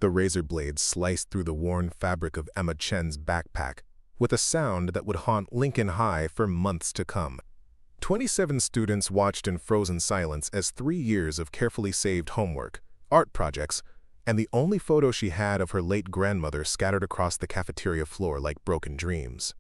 The razor blade sliced through the worn fabric of Emma Chen's backpack, with a sound that would haunt Lincoln High for months to come. 27 students watched in frozen silence as 3 years of carefully saved homework, art projects, and the only photo she had of her late grandmother scattered across the cafeteria floor like broken dreams.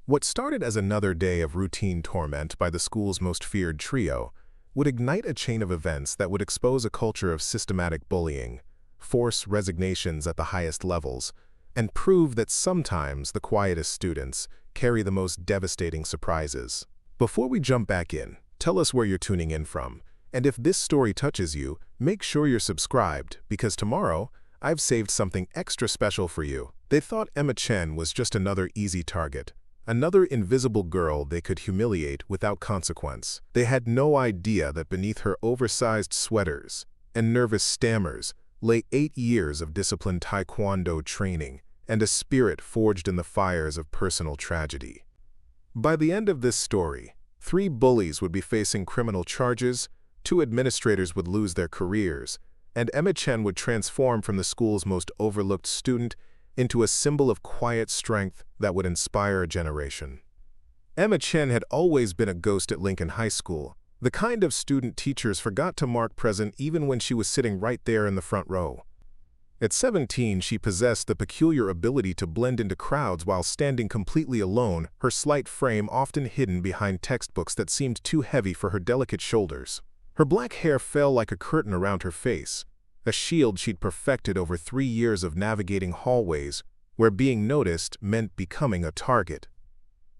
What started as another day of routine torment by the school's most feared trio would ignite a chain of events that would expose a culture of systematic bullying, force resignations at the highest levels, and prove that sometimes the quietest students carry the most devastating surprises. Before we jump back in, tell us where you're tuning in from, and if this story touches you, make sure you're subscribed, because tomorrow, I've saved something extra special for you. They thought Emma Chen was just another easy target, another invisible girl they could humiliate without consequence. They had no idea that beneath her oversized sweaters and nervous stammers lay 8 years of disciplined taekwondo training and a spirit forged in the fires of personal tragedy. By the end of this story, 3 bullies would be facing criminal charges, 2 administrators would lose their careers, and Emma Chen would transform from the school's most overlooked student into a symbol of quiet strength that would inspire a generation. Emma Chen had always been a ghost at Lincoln High School, the kind of student teachers forgot to mark present even when she was sitting right there in the front row. At 17, she possessed the peculiar ability to blend into crowds while standing completely alone, her slight frame often hidden behind textbooks that seemed too heavy for her delicate shoulders. Her black hair fell like a curtain around her face, a shield she'd perfected over 3 years of navigating hallways where being noticed meant becoming a target.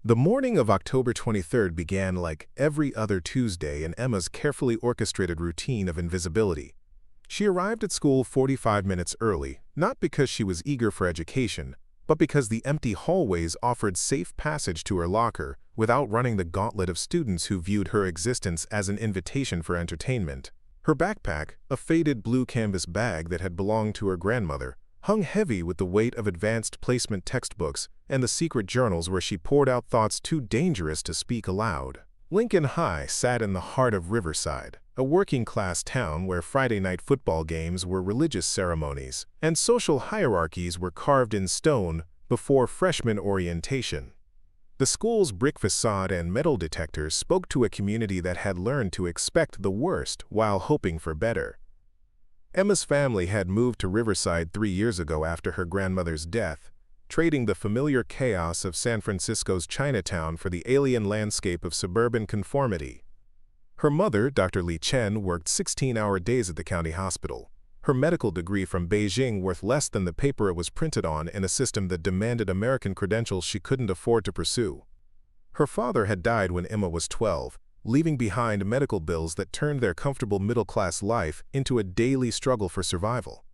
The morning of October 23rd began like every other Tuesday in Emma's carefully orchestrated routine of invisibility. She arrived at school 45 minutes early, not because she was eager for education, but because the empty hallways offered safe passage to her locker without running the gauntlet of students who viewed her existence as an invitation for entertainment. Her backpack, a faded blue canvas bag that had belonged to her grandmother, hung heavy with the weight of advanced placement textbooks and the secret journals where she poured out thoughts too dangerous to speak aloud. Lincoln High sat in the heart of Riverside, a working-class town where Friday night football games were religious ceremonies, and social hierarchies were carved in stone before freshman orientation. The school's brick facade and metal detectors spoke to a community that had learned to expect the worst while hoping for better. Emma's family had moved to Riverside 3 years ago after her grandmother's death, trading the familiar chaos of San Francisco's Chinatown for the alien landscape of suburban conformity. Her mother, Dr. Li Chen, worked 16-hour days at the county hospital, her medical degree from Beijing worth less than the paper it was printed on in a system that demanded American credentials she couldn't afford to pursue. Her father had died when Emma was 12, leaving behind medical bills that turned their comfortable middle-class life into a daily struggle for survival.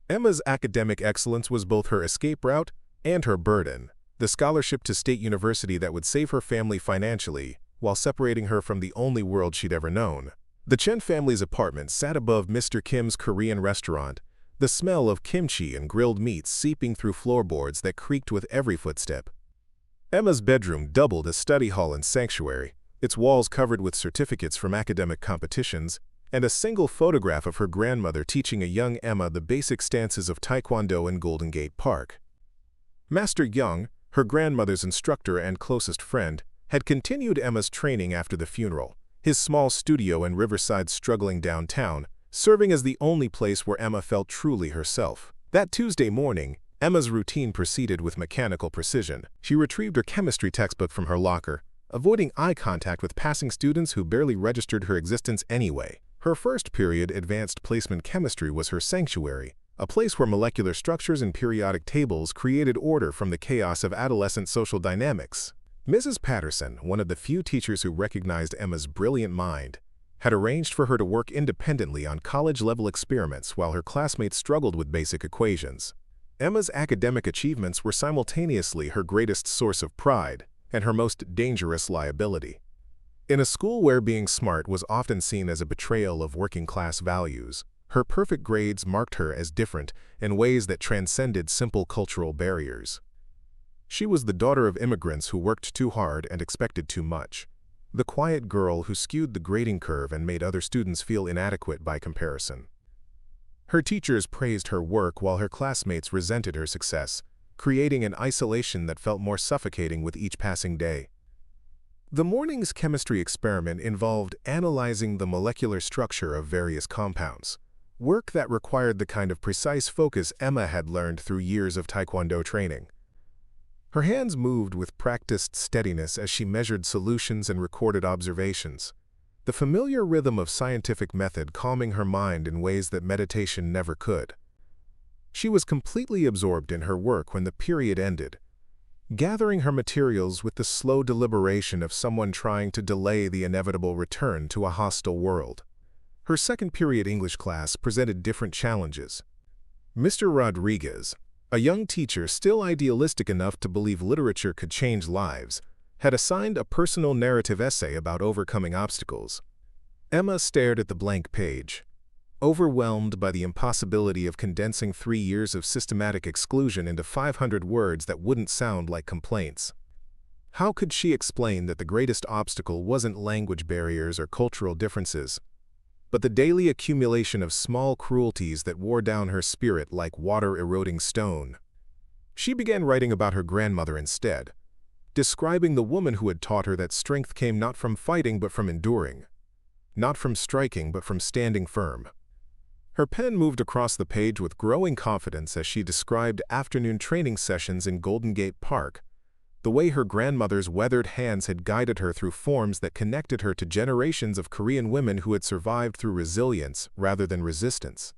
Emma's academic excellence was both her escape route and her burden, the scholarship to State University that would save her family financially while separating her from the only world she'd ever known. The Chen family's apartment sat above Mr. Kim's Korean restaurant, the smell of kimchi and grilled meats seeping through floorboards that creaked with every footstep. Emma's bedroom doubled as study hall and sanctuary, its walls covered with certificates from academic competitions, and a single photograph of her grandmother teaching a young Emma the basic stances of Taekwondo in Golden Gate Park. Master Young, her grandmother's instructor and closest friend, had continued Emma's training after the funeral, his small studio in Riverside's struggling downtown, serving as the only place where Emma felt truly herself. That Tuesday morning, Emma's routine proceeded with mechanical precision. She retrieved her chemistry textbook from her locker, avoiding eye contact with passing students who barely registered her existence anyway. Her first period, advanced placement chemistry, was her sanctuary, a place where molecular structures and periodic tables created order from the chaos of adolescent social dynamics. Mrs. Patterson, one of the few teachers who recognized Emma's brilliant mind, had arranged for her to work independently on college-level experiments while her classmates struggled with basic equations. Emma's academic achievements were simultaneously her greatest source of pride and her most dangerous liability. In a school where being smart was often seen as a betrayal of working-class values, her perfect grades marked her as different in ways that transcended simple cultural barriers. She was the daughter of immigrants who worked too hard and expected too much, the quiet girl who skewed the grading curve and made other students feel inadequate by comparison. Her teachers praised her work while her classmates resented her success, creating an isolation that felt more suffocating with each passing day. The morning's chemistry experiment involved analyzing the molecular structure of various compounds, work that required the kind of precise focus Emma had learned through years of Taekwondo training. Her hands moved with practiced steadiness as she measured solutions and recorded observations, the familiar rhythm of scientific method calming her mind in ways that meditation never could. She was completely absorbed in her work when the period ended, gathering her materials with the slow deliberation of someone trying to delay the inevitable return to a hostile world. Her second period English class presented different challenges. Mr. Rodriguez, a young teacher still idealistic enough to believe literature could change lives, had assigned a personal narrative essay about overcoming obstacles. Emma stared at the blank page, overwhelmed by the impossibility of condensing 3 years of systematic exclusion into 500 words that wouldn't sound like complaints. How could she explain that the greatest obstacle wasn't language barriers or cultural differences, but the daily accumulation of small cruelties that wore down her spirit like water-eroding stone? She began writing about her grandmother instead, describing the woman who had taught her that strength came not from fighting but from enduring, not from striking but from standing firm. Her pen moved across the page with growing confidence as she described afternoon training sessions in Golden Gate Park, the way her grandmother's weathered hands had guided her through forms that connected her to generations of Korean women who had survived through resilience rather than resistance.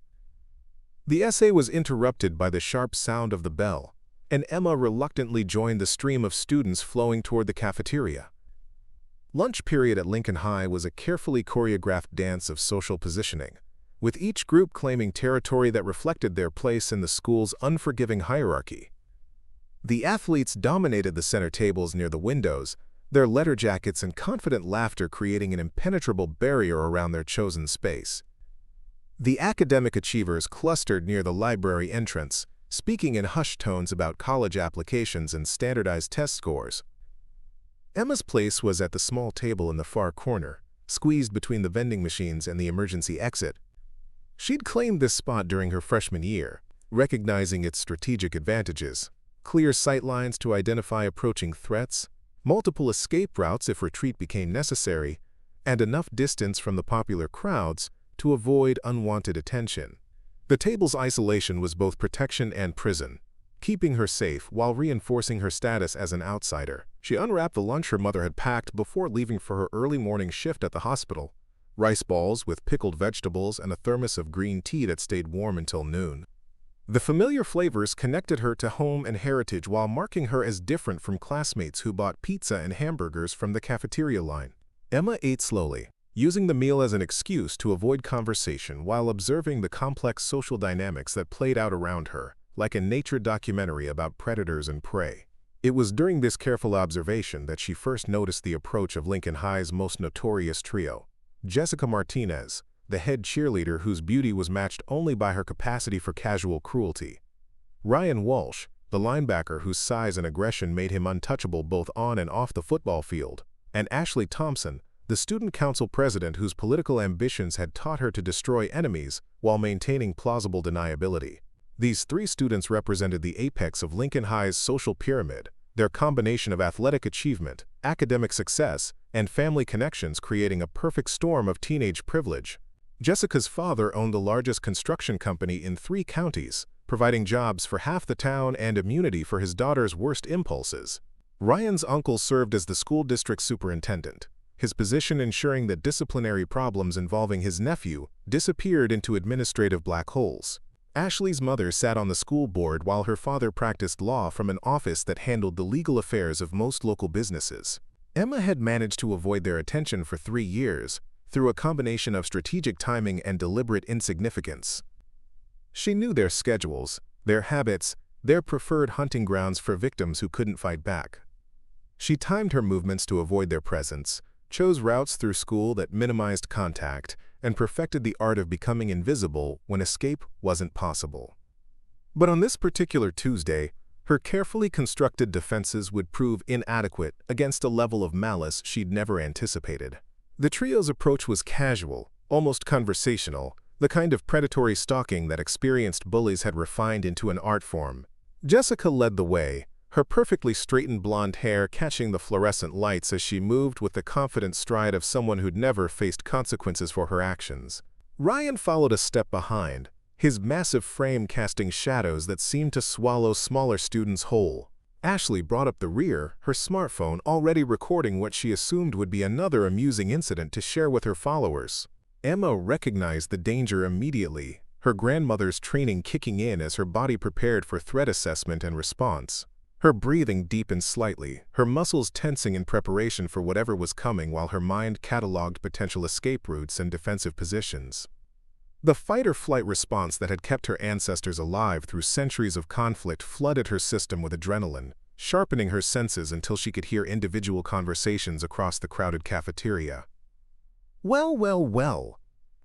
The essay was interrupted by the sharp sound of the bell, and Emma reluctantly joined the stream of students flowing toward the cafeteria. Lunch period at Lincoln High was a carefully choreographed dance of social positioning, with each group claiming territory that reflected their place in the school's unforgiving hierarchy. The athletes dominated the center tables near the windows, their letter jackets and confident laughter creating an impenetrable barrier around their chosen space. The academic achievers clustered near the library entrance, speaking in hushed tones about college applications and standardized test scores. Emma's place was at the small table in the far corner, squeezed between the vending machines and the emergency exit. She'd claimed this spot during her freshman year, recognizing its strategic advantages: clear sightlines to identify approaching threats, multiple escape routes if retreat became necessary, and enough distance from the popular crowds to avoid unwanted attention. The table's isolation was both protection and prison, keeping her safe while reinforcing her status as an outsider. She unwrapped the lunch her mother had packed before leaving for her early morning shift at the hospital: rice balls with pickled vegetables and a thermos of green tea that stayed warm until noon. The familiar flavors connected her to home and heritage while marking her as different from classmates who bought pizza and hamburgers from the cafeteria line. Emma ate slowly, using the meal as an excuse to avoid conversation while observing the complex social dynamics that played out around her, like a nature documentary about predators and prey. It was during this careful observation that she first noticed the approach of Lincoln High's most notorious trio: Jessica Martinez, the head cheerleader whose beauty was matched only by her capacity for casual cruelty; Ryan Walsh, the linebacker whose size and aggression made him untouchable both on and off the football field; and Ashley Thompson, the student council president whose political ambitions had taught her to destroy enemies while maintaining plausible deniability. These 3 students represented the apex of Lincoln High's social pyramid, their combination of athletic achievement, academic success, and family connections creating a perfect storm of teenage privilege. Jessica's father owned the largest construction company in 3 counties, providing jobs for half the town and immunity for his daughter's worst impulses. Ryan's uncle served as the school district superintendent, his position ensuring that disciplinary problems involving his nephew disappeared into administrative black holes. Ashley's mother sat on the school board while her father practiced law from an office that handled the legal affairs of most local businesses. Emma had managed to avoid their attention for 3 years, through a combination of strategic timing and deliberate insignificance. She knew their schedules, their habits, their preferred hunting grounds for victims who couldn't fight back. She timed her movements to avoid their presence, chose routes through school that minimized contact, and perfected the art of becoming invisible when escape wasn't possible. But on this particular Tuesday, her carefully constructed defenses would prove inadequate against a level of malice she'd never anticipated. The trio's approach was casual, almost conversational, the kind of predatory stalking that experienced bullies had refined into an art form. Jessica led the way, her perfectly straightened blonde hair catching the fluorescent lights as she moved with the confident stride of someone who'd never faced consequences for her actions. Ryan followed a step behind, his massive frame casting shadows that seemed to swallow smaller students whole. Ashley brought up the rear, her smartphone already recording what she assumed would be another amusing incident to share with her followers. Emma recognized the danger immediately, her grandmother's training kicking in as her body prepared for threat assessment and response. Her breathing deepened slightly, her muscles tensing in preparation for whatever was coming while her mind cataloged potential escape routes and defensive positions. The fight-or-flight response that had kept her ancestors alive through centuries of conflict flooded her system with adrenaline, sharpening her senses until she could hear individual conversations across the crowded cafeteria. "Well, well, well,"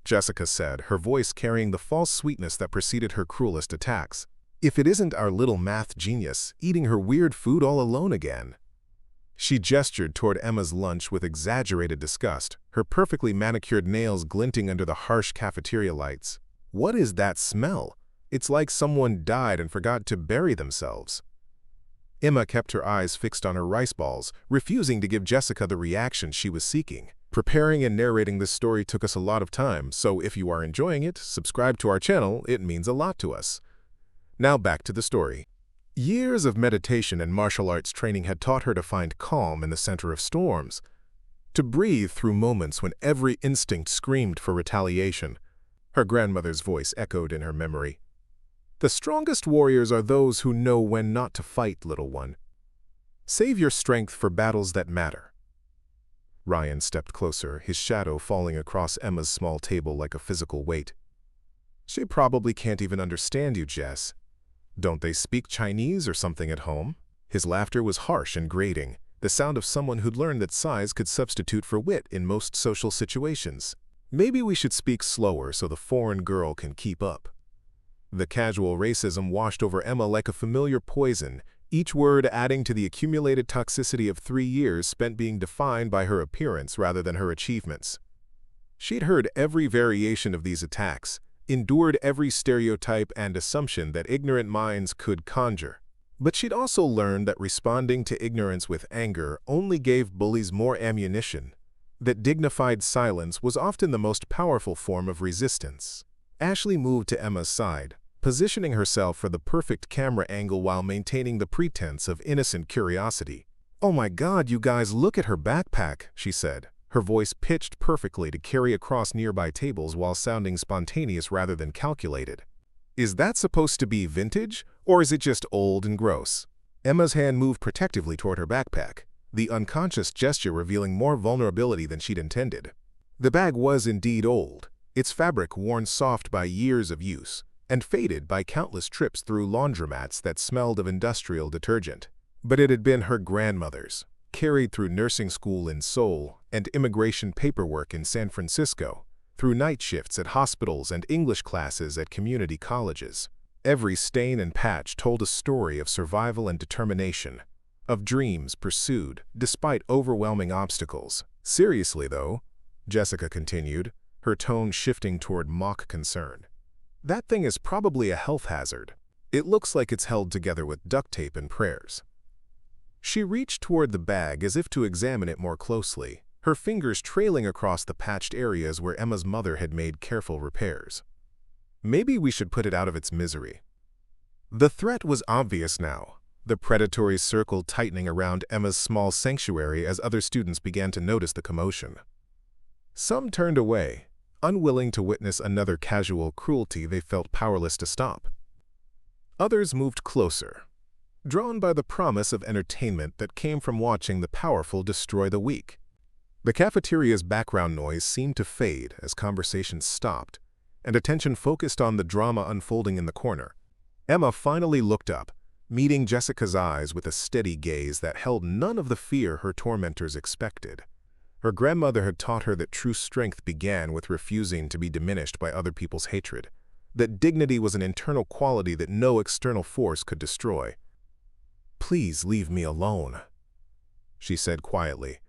Jessica said, her voice carrying the false sweetness that preceded her cruelest attacks. "If it isn't our little math genius, eating her weird food all alone again." She gestured toward Emma's lunch with exaggerated disgust, her perfectly manicured nails glinting under the harsh cafeteria lights. "What is that smell? It's like someone died and forgot to bury themselves." Emma kept her eyes fixed on her rice balls, refusing to give Jessica the reaction she was seeking. Preparing and narrating this story took us a lot of time, so if you are enjoying it, subscribe to our channel, it means a lot to us. Now back to the story. Years of meditation and martial arts training had taught her to find calm in the center of storms, to breathe through moments when every instinct screamed for retaliation. Her grandmother's voice echoed in her memory. "The strongest warriors are those who know when not to fight, little one. Save your strength for battles that matter." Ryan stepped closer, his shadow falling across Emma's small table like a physical weight. "She probably can't even understand you, Jess. Don't they speak Chinese or something at home?" His laughter was harsh and grating, the sound of someone who'd learned that size could substitute for wit in most social situations. "Maybe we should speak slower so the foreign girl can keep up." The casual racism washed over Emma like a familiar poison, each word adding to the accumulated toxicity of 3 years spent being defined by her appearance rather than her achievements. She'd heard every variation of these attacks, endured every stereotype and assumption that ignorant minds could conjure. But she'd also learned that responding to ignorance with anger only gave bullies more ammunition, that dignified silence was often the most powerful form of resistance. Ashley moved to Emma's side, positioning herself for the perfect camera angle while maintaining the pretense of innocent curiosity. "Oh my God, you guys, look at her backpack," she said, her voice pitched perfectly to carry across nearby tables while sounding spontaneous rather than calculated. "Is that supposed to be vintage, or is it just old and gross?" Emma's hand moved protectively toward her backpack, the unconscious gesture revealing more vulnerability than she'd intended. The bag was indeed old, its fabric worn soft by years of use, and faded by countless trips through laundromats that smelled of industrial detergent. But it had been her grandmother's, carried through nursing school in Seoul and immigration paperwork in San Francisco, through night shifts at hospitals and English classes at community colleges. Every stain and patch told a story of survival and determination, of dreams pursued despite overwhelming obstacles. "Seriously, though," Jessica continued, her tone shifting toward mock concern, "that thing is probably a health hazard. It looks like it's held together with duct tape and prayers." She reached toward the bag as if to examine it more closely, her fingers trailing across the patched areas where Emma's mother had made careful repairs. "Maybe we should put it out of its misery." The threat was obvious now, the predatory circle tightening around Emma's small sanctuary as other students began to notice the commotion. Some turned away, unwilling to witness another casual cruelty they felt powerless to stop. Others moved closer, drawn by the promise of entertainment that came from watching the powerful destroy the weak. The cafeteria's background noise seemed to fade as conversations stopped, and attention focused on the drama unfolding in the corner. Emma finally looked up, meeting Jessica's eyes with a steady gaze that held none of the fear her tormentors expected. Her grandmother had taught her that true strength began with refusing to be diminished by other people's hatred, that dignity was an internal quality that no external force could destroy. "Please leave me alone," she said quietly,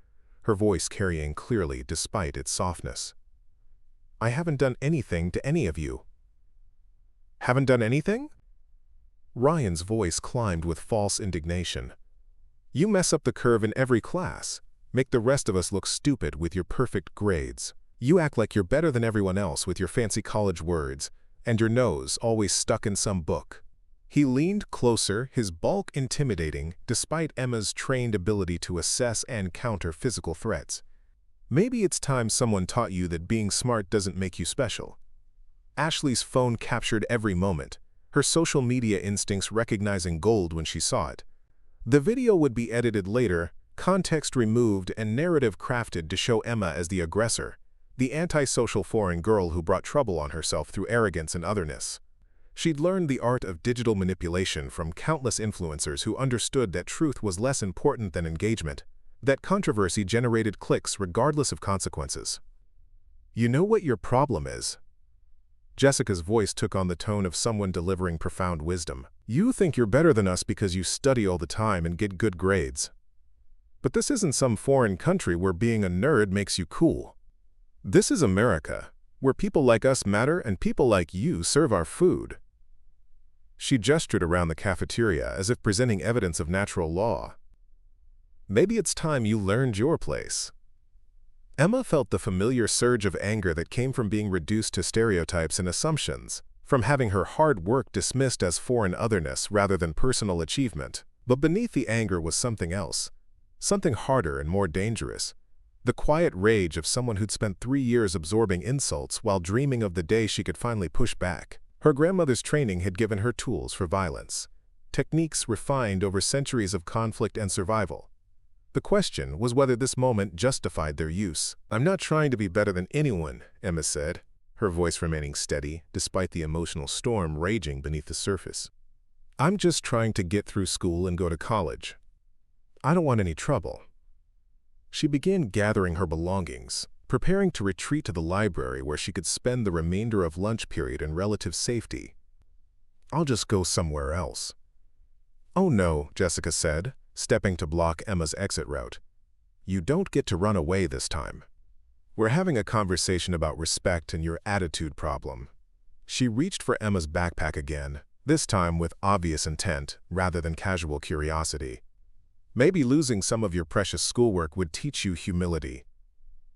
her voice carrying clearly despite its softness. I haven't done anything to any of you." "Haven't done anything?" Ryan's voice climbed with false indignation. "You mess up the curve in every class, make the rest of us look stupid with your perfect grades. You act like you're better than everyone else with your fancy college words, and your nose always stuck in some book." He leaned closer, his bulk intimidating, despite Emma's trained ability to assess and counter physical threats. "Maybe it's time someone taught you that being smart doesn't make you special." Ashley's phone captured every moment, her social media instincts recognizing gold when she saw it. The video would be edited later, context removed and narrative crafted to show Emma as the aggressor, the antisocial foreign girl who brought trouble on herself through arrogance and otherness. She'd learned the art of digital manipulation from countless influencers who understood that truth was less important than engagement, that controversy generated clicks regardless of consequences. "You know what your problem is?" Jessica's voice took on the tone of someone delivering profound wisdom. "You think you're better than us because you study all the time and get good grades. But this isn't some foreign country where being a nerd makes you cool. This is America, where people like us matter and people like you serve our food." She gestured around the cafeteria as if presenting evidence of natural law. "Maybe it's time you learned your place." Emma felt the familiar surge of anger that came from being reduced to stereotypes and assumptions, from having her hard work dismissed as foreign otherness rather than personal achievement. But beneath the anger was something else, something harder and more dangerous. The quiet rage of someone who'd spent 3 years absorbing insults while dreaming of the day she could finally push back. Her grandmother's training had given her tools for violence, techniques refined over centuries of conflict and survival. The question was whether this moment justified their use. "I'm not trying to be better than anyone," Emma said, her voice remaining steady despite the emotional storm raging beneath the surface. "I'm just trying to get through school and go to college. I don't want any trouble." She began gathering her belongings, preparing to retreat to the library where she could spend the remainder of lunch period in relative safety. "I'll just go somewhere else." "Oh no," Jessica said, stepping to block Emma's exit route. "You don't get to run away this time. We're having a conversation about respect and your attitude problem." She reached for Emma's backpack again, this time with obvious intent rather than casual curiosity. "Maybe losing some of your precious schoolwork would teach you humility."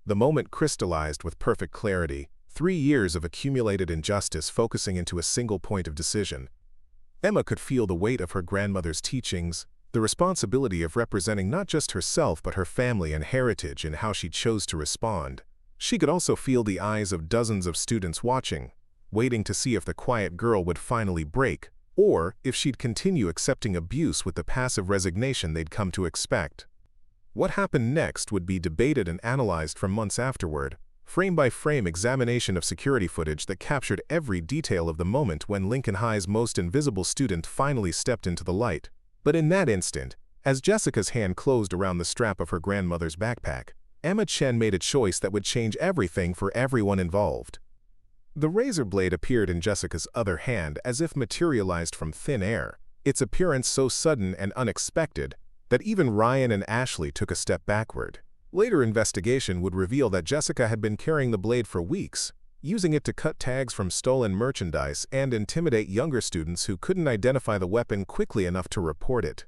The moment crystallized with perfect clarity, 3 years of accumulated injustice focusing into a single point of decision. Emma could feel the weight of her grandmother's teachings, the responsibility of representing not just herself but her family and heritage in how she chose to respond. She could also feel the eyes of dozens of students watching, waiting to see if the quiet girl would finally break, or if she'd continue accepting abuse with the passive resignation they'd come to expect. What happened next would be debated and analyzed for months afterward, frame-by-frame examination of security footage that captured every detail of the moment when Lincoln High's most invisible student finally stepped into the light. But in that instant, as Jessica's hand closed around the strap of her grandmother's backpack, Emma Chen made a choice that would change everything for everyone involved. The razor blade appeared in Jessica's other hand as if materialized from thin air, its appearance so sudden and unexpected that even Ryan and Ashley took a step backward. Later investigation would reveal that Jessica had been carrying the blade for weeks, using it to cut tags from stolen merchandise and intimidate younger students who couldn't identify the weapon quickly enough to report it.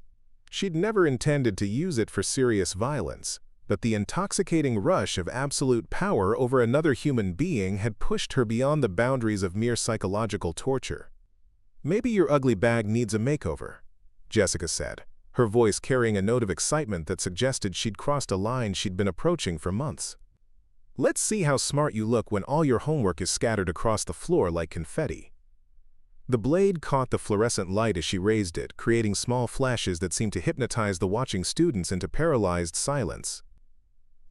She'd never intended to use it for serious violence, but the intoxicating rush of absolute power over another human being had pushed her beyond the boundaries of mere psychological torture. "Maybe your ugly bag needs a makeover," Jessica said, her voice carrying a note of excitement that suggested she'd crossed a line she'd been approaching for months. "Let's see how smart you look when all your homework is scattered across the floor like confetti." The blade caught the fluorescent light as she raised it, creating small flashes that seemed to hypnotize the watching students into paralyzed silence.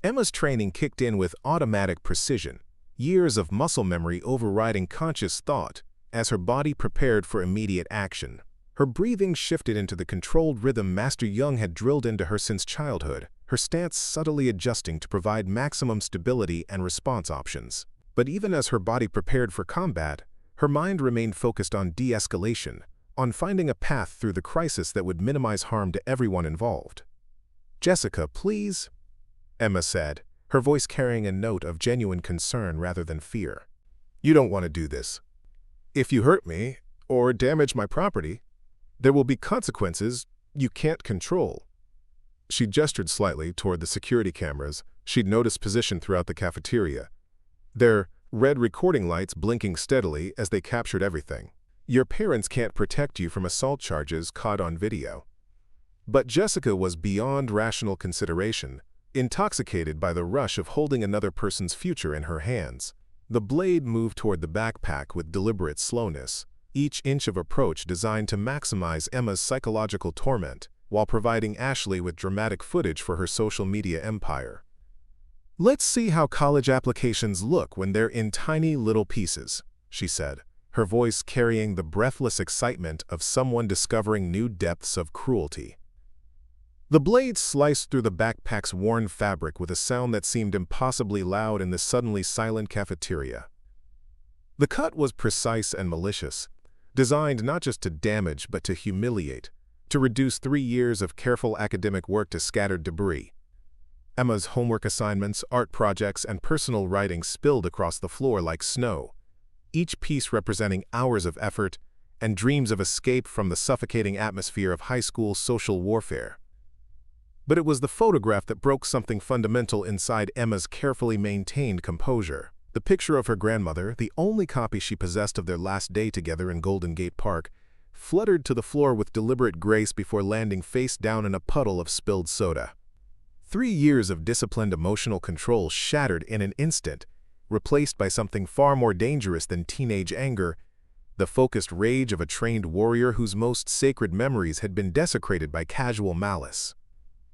Emma's training kicked in with automatic precision, years of muscle memory overriding conscious thought as her body prepared for immediate action. Her breathing shifted into the controlled rhythm Master Young had drilled into her since childhood, her stance subtly adjusting to provide maximum stability and response options. But even as her body prepared for combat, her mind remained focused on de-escalation, on finding a path through the crisis that would minimize harm to everyone involved. "Jessica, please," Emma said, her voice carrying a note of genuine concern rather than fear. You don't want to do this. If you hurt me or damage my property, there will be consequences you can't control." She gestured slightly toward the security cameras she'd noticed positioned throughout the cafeteria, their red recording lights blinking steadily as they captured everything. "Your parents can't protect you from assault charges caught on video." But Jessica was beyond rational consideration, intoxicated by the rush of holding another person's future in her hands. The blade moved toward the backpack with deliberate slowness, each inch of approach designed to maximize Emma's psychological torment, while providing Ashley with dramatic footage for her social media empire. "Let's see how college applications look when they're in tiny little pieces," she said, her voice carrying the breathless excitement of someone discovering new depths of cruelty. The blade sliced through the backpack's worn fabric with a sound that seemed impossibly loud in the suddenly silent cafeteria. The cut was precise and malicious, designed not just to damage but to humiliate, to reduce 3 years of careful academic work to scattered debris. Emma's homework assignments, art projects, and personal writing spilled across the floor like snow, each piece representing hours of effort and dreams of escape from the suffocating atmosphere of high school social warfare. But it was the photograph that broke something fundamental inside Emma's carefully maintained composure. The picture of her grandmother, the only copy she possessed of their last day together in Golden Gate Park, fluttered to the floor with deliberate grace before landing face down in a puddle of spilled soda. 3 years of disciplined emotional control shattered in an instant, replaced by something far more dangerous than teenage anger, the focused rage of a trained warrior whose most sacred memories had been desecrated by casual malice.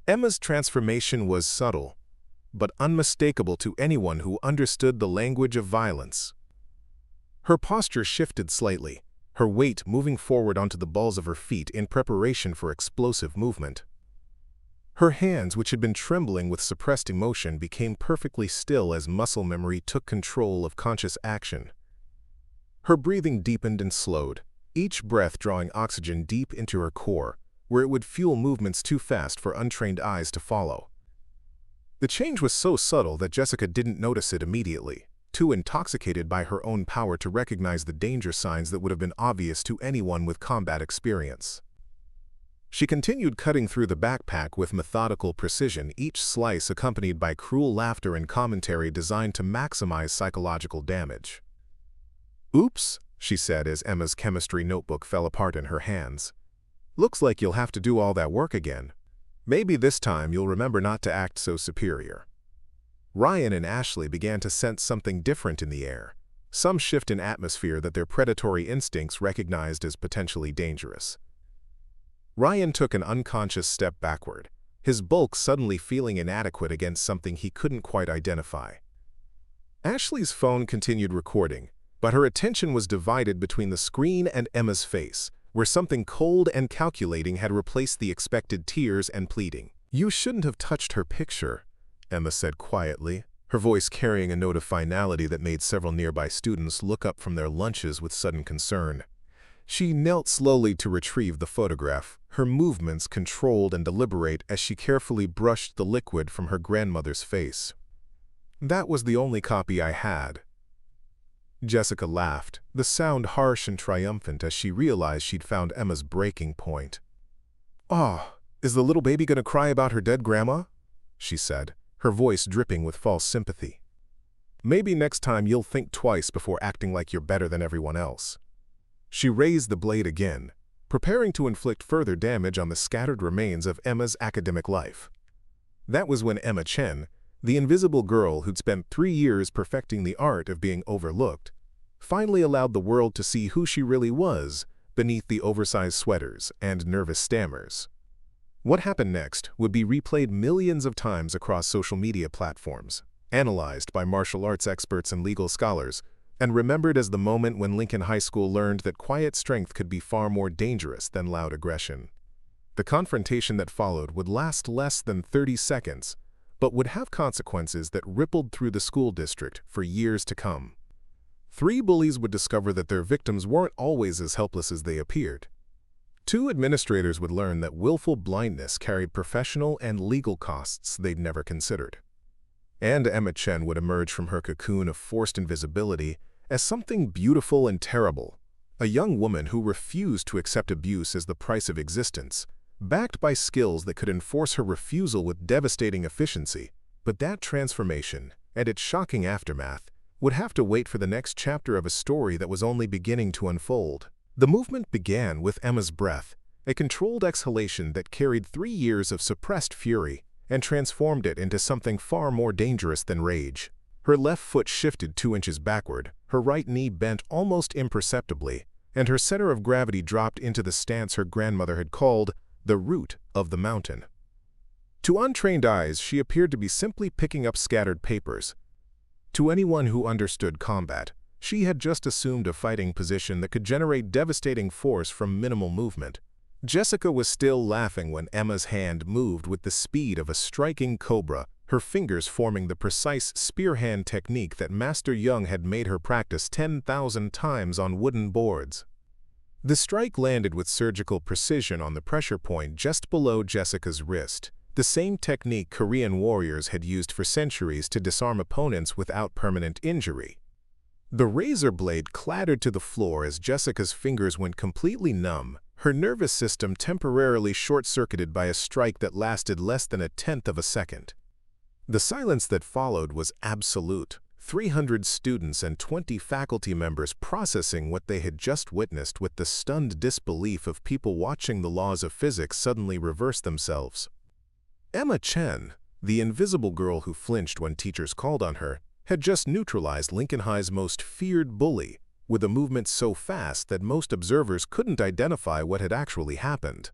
Emma's transformation was subtle, but unmistakable to anyone who understood the language of violence. Her posture shifted slightly, her weight moving forward onto the balls of her feet in preparation for explosive movement. Her hands, which had been trembling with suppressed emotion, became perfectly still as muscle memory took control of conscious action. Her breathing deepened and slowed, each breath drawing oxygen deep into her core, where it would fuel movements too fast for untrained eyes to follow. The change was so subtle that Jessica didn't notice it immediately, too intoxicated by her own power to recognize the danger signs that would have been obvious to anyone with combat experience. She continued cutting through the backpack with methodical precision, each slice accompanied by cruel laughter and commentary designed to maximize psychological damage. "Oops," she said as Emma's chemistry notebook fell apart in her hands. "Looks like you'll have to do all that work again. Maybe this time you'll remember not to act so superior." Ryan and Ashley began to sense something different in the air, some shift in atmosphere that their predatory instincts recognized as potentially dangerous. Ryan took an unconscious step backward, his bulk suddenly feeling inadequate against something he couldn't quite identify. Ashley's phone continued recording, but her attention was divided between the screen and Emma's face, where something cold and calculating had replaced the expected tears and pleading. "You shouldn't have touched her picture," Emma said quietly, her voice carrying a note of finality that made several nearby students look up from their lunches with sudden concern. She knelt slowly to retrieve the photograph, her movements controlled and deliberate as she carefully brushed the liquid from her grandmother's face. "That was the only copy I had." Jessica laughed, the sound harsh and triumphant as she realized she'd found Emma's breaking point. "Oh, is the little baby gonna cry about her dead grandma?" she said, her voice dripping with false sympathy. "Maybe next time you'll think twice before acting like you're better than everyone else." She raised the blade again, preparing to inflict further damage on the scattered remains of Emma's academic life. That was when Emma Chen, the invisible girl who'd spent 3 years perfecting the art of being overlooked, finally allowed the world to see who she really was beneath the oversized sweaters and nervous stammers. What happened next would be replayed millions of times across social media platforms, analyzed by martial arts experts and legal scholars, and remembered as the moment when Lincoln High School learned that quiet strength could be far more dangerous than loud aggression. The confrontation that followed would last less than 30 seconds, but would have consequences that rippled through the school district for years to come. 3 bullies would discover that their victims weren't always as helpless as they appeared. 2 administrators would learn that willful blindness carried professional and legal costs they'd never considered. And Emma Chen would emerge from her cocoon of forced invisibility as something beautiful and terrible. A young woman who refused to accept abuse as the price of existence, backed by skills that could enforce her refusal with devastating efficiency. But that transformation, and its shocking aftermath, would have to wait for the next chapter of a story that was only beginning to unfold. The movement began with Emma's breath, a controlled exhalation that carried 3 years of suppressed fury and transformed it into something far more dangerous than rage. Her left foot shifted 2 inches backward, her right knee bent almost imperceptibly, and her center of gravity dropped into the stance her grandmother had called the root of the mountain. To untrained eyes, she appeared to be simply picking up scattered papers. To anyone who understood combat, she had just assumed a fighting position that could generate devastating force from minimal movement. Jessica was still laughing when Emma's hand moved with the speed of a striking cobra, her fingers forming the precise spear hand technique that Master Young had made her practice 10,000 times on wooden boards. The strike landed with surgical precision on the pressure point just below Jessica's wrist, the same technique Korean warriors had used for centuries to disarm opponents without permanent injury. The razor blade clattered to the floor as Jessica's fingers went completely numb, her nervous system temporarily short-circuited by a strike that lasted less than 1/10 of a second. The silence that followed was absolute. 300 students and 20 faculty members processing what they had just witnessed with the stunned disbelief of people watching the laws of physics suddenly reverse themselves. Emma Chen, the invisible girl who flinched when teachers called on her, had just neutralized Lincoln High's most feared bully, with a movement so fast that most observers couldn't identify what had actually happened.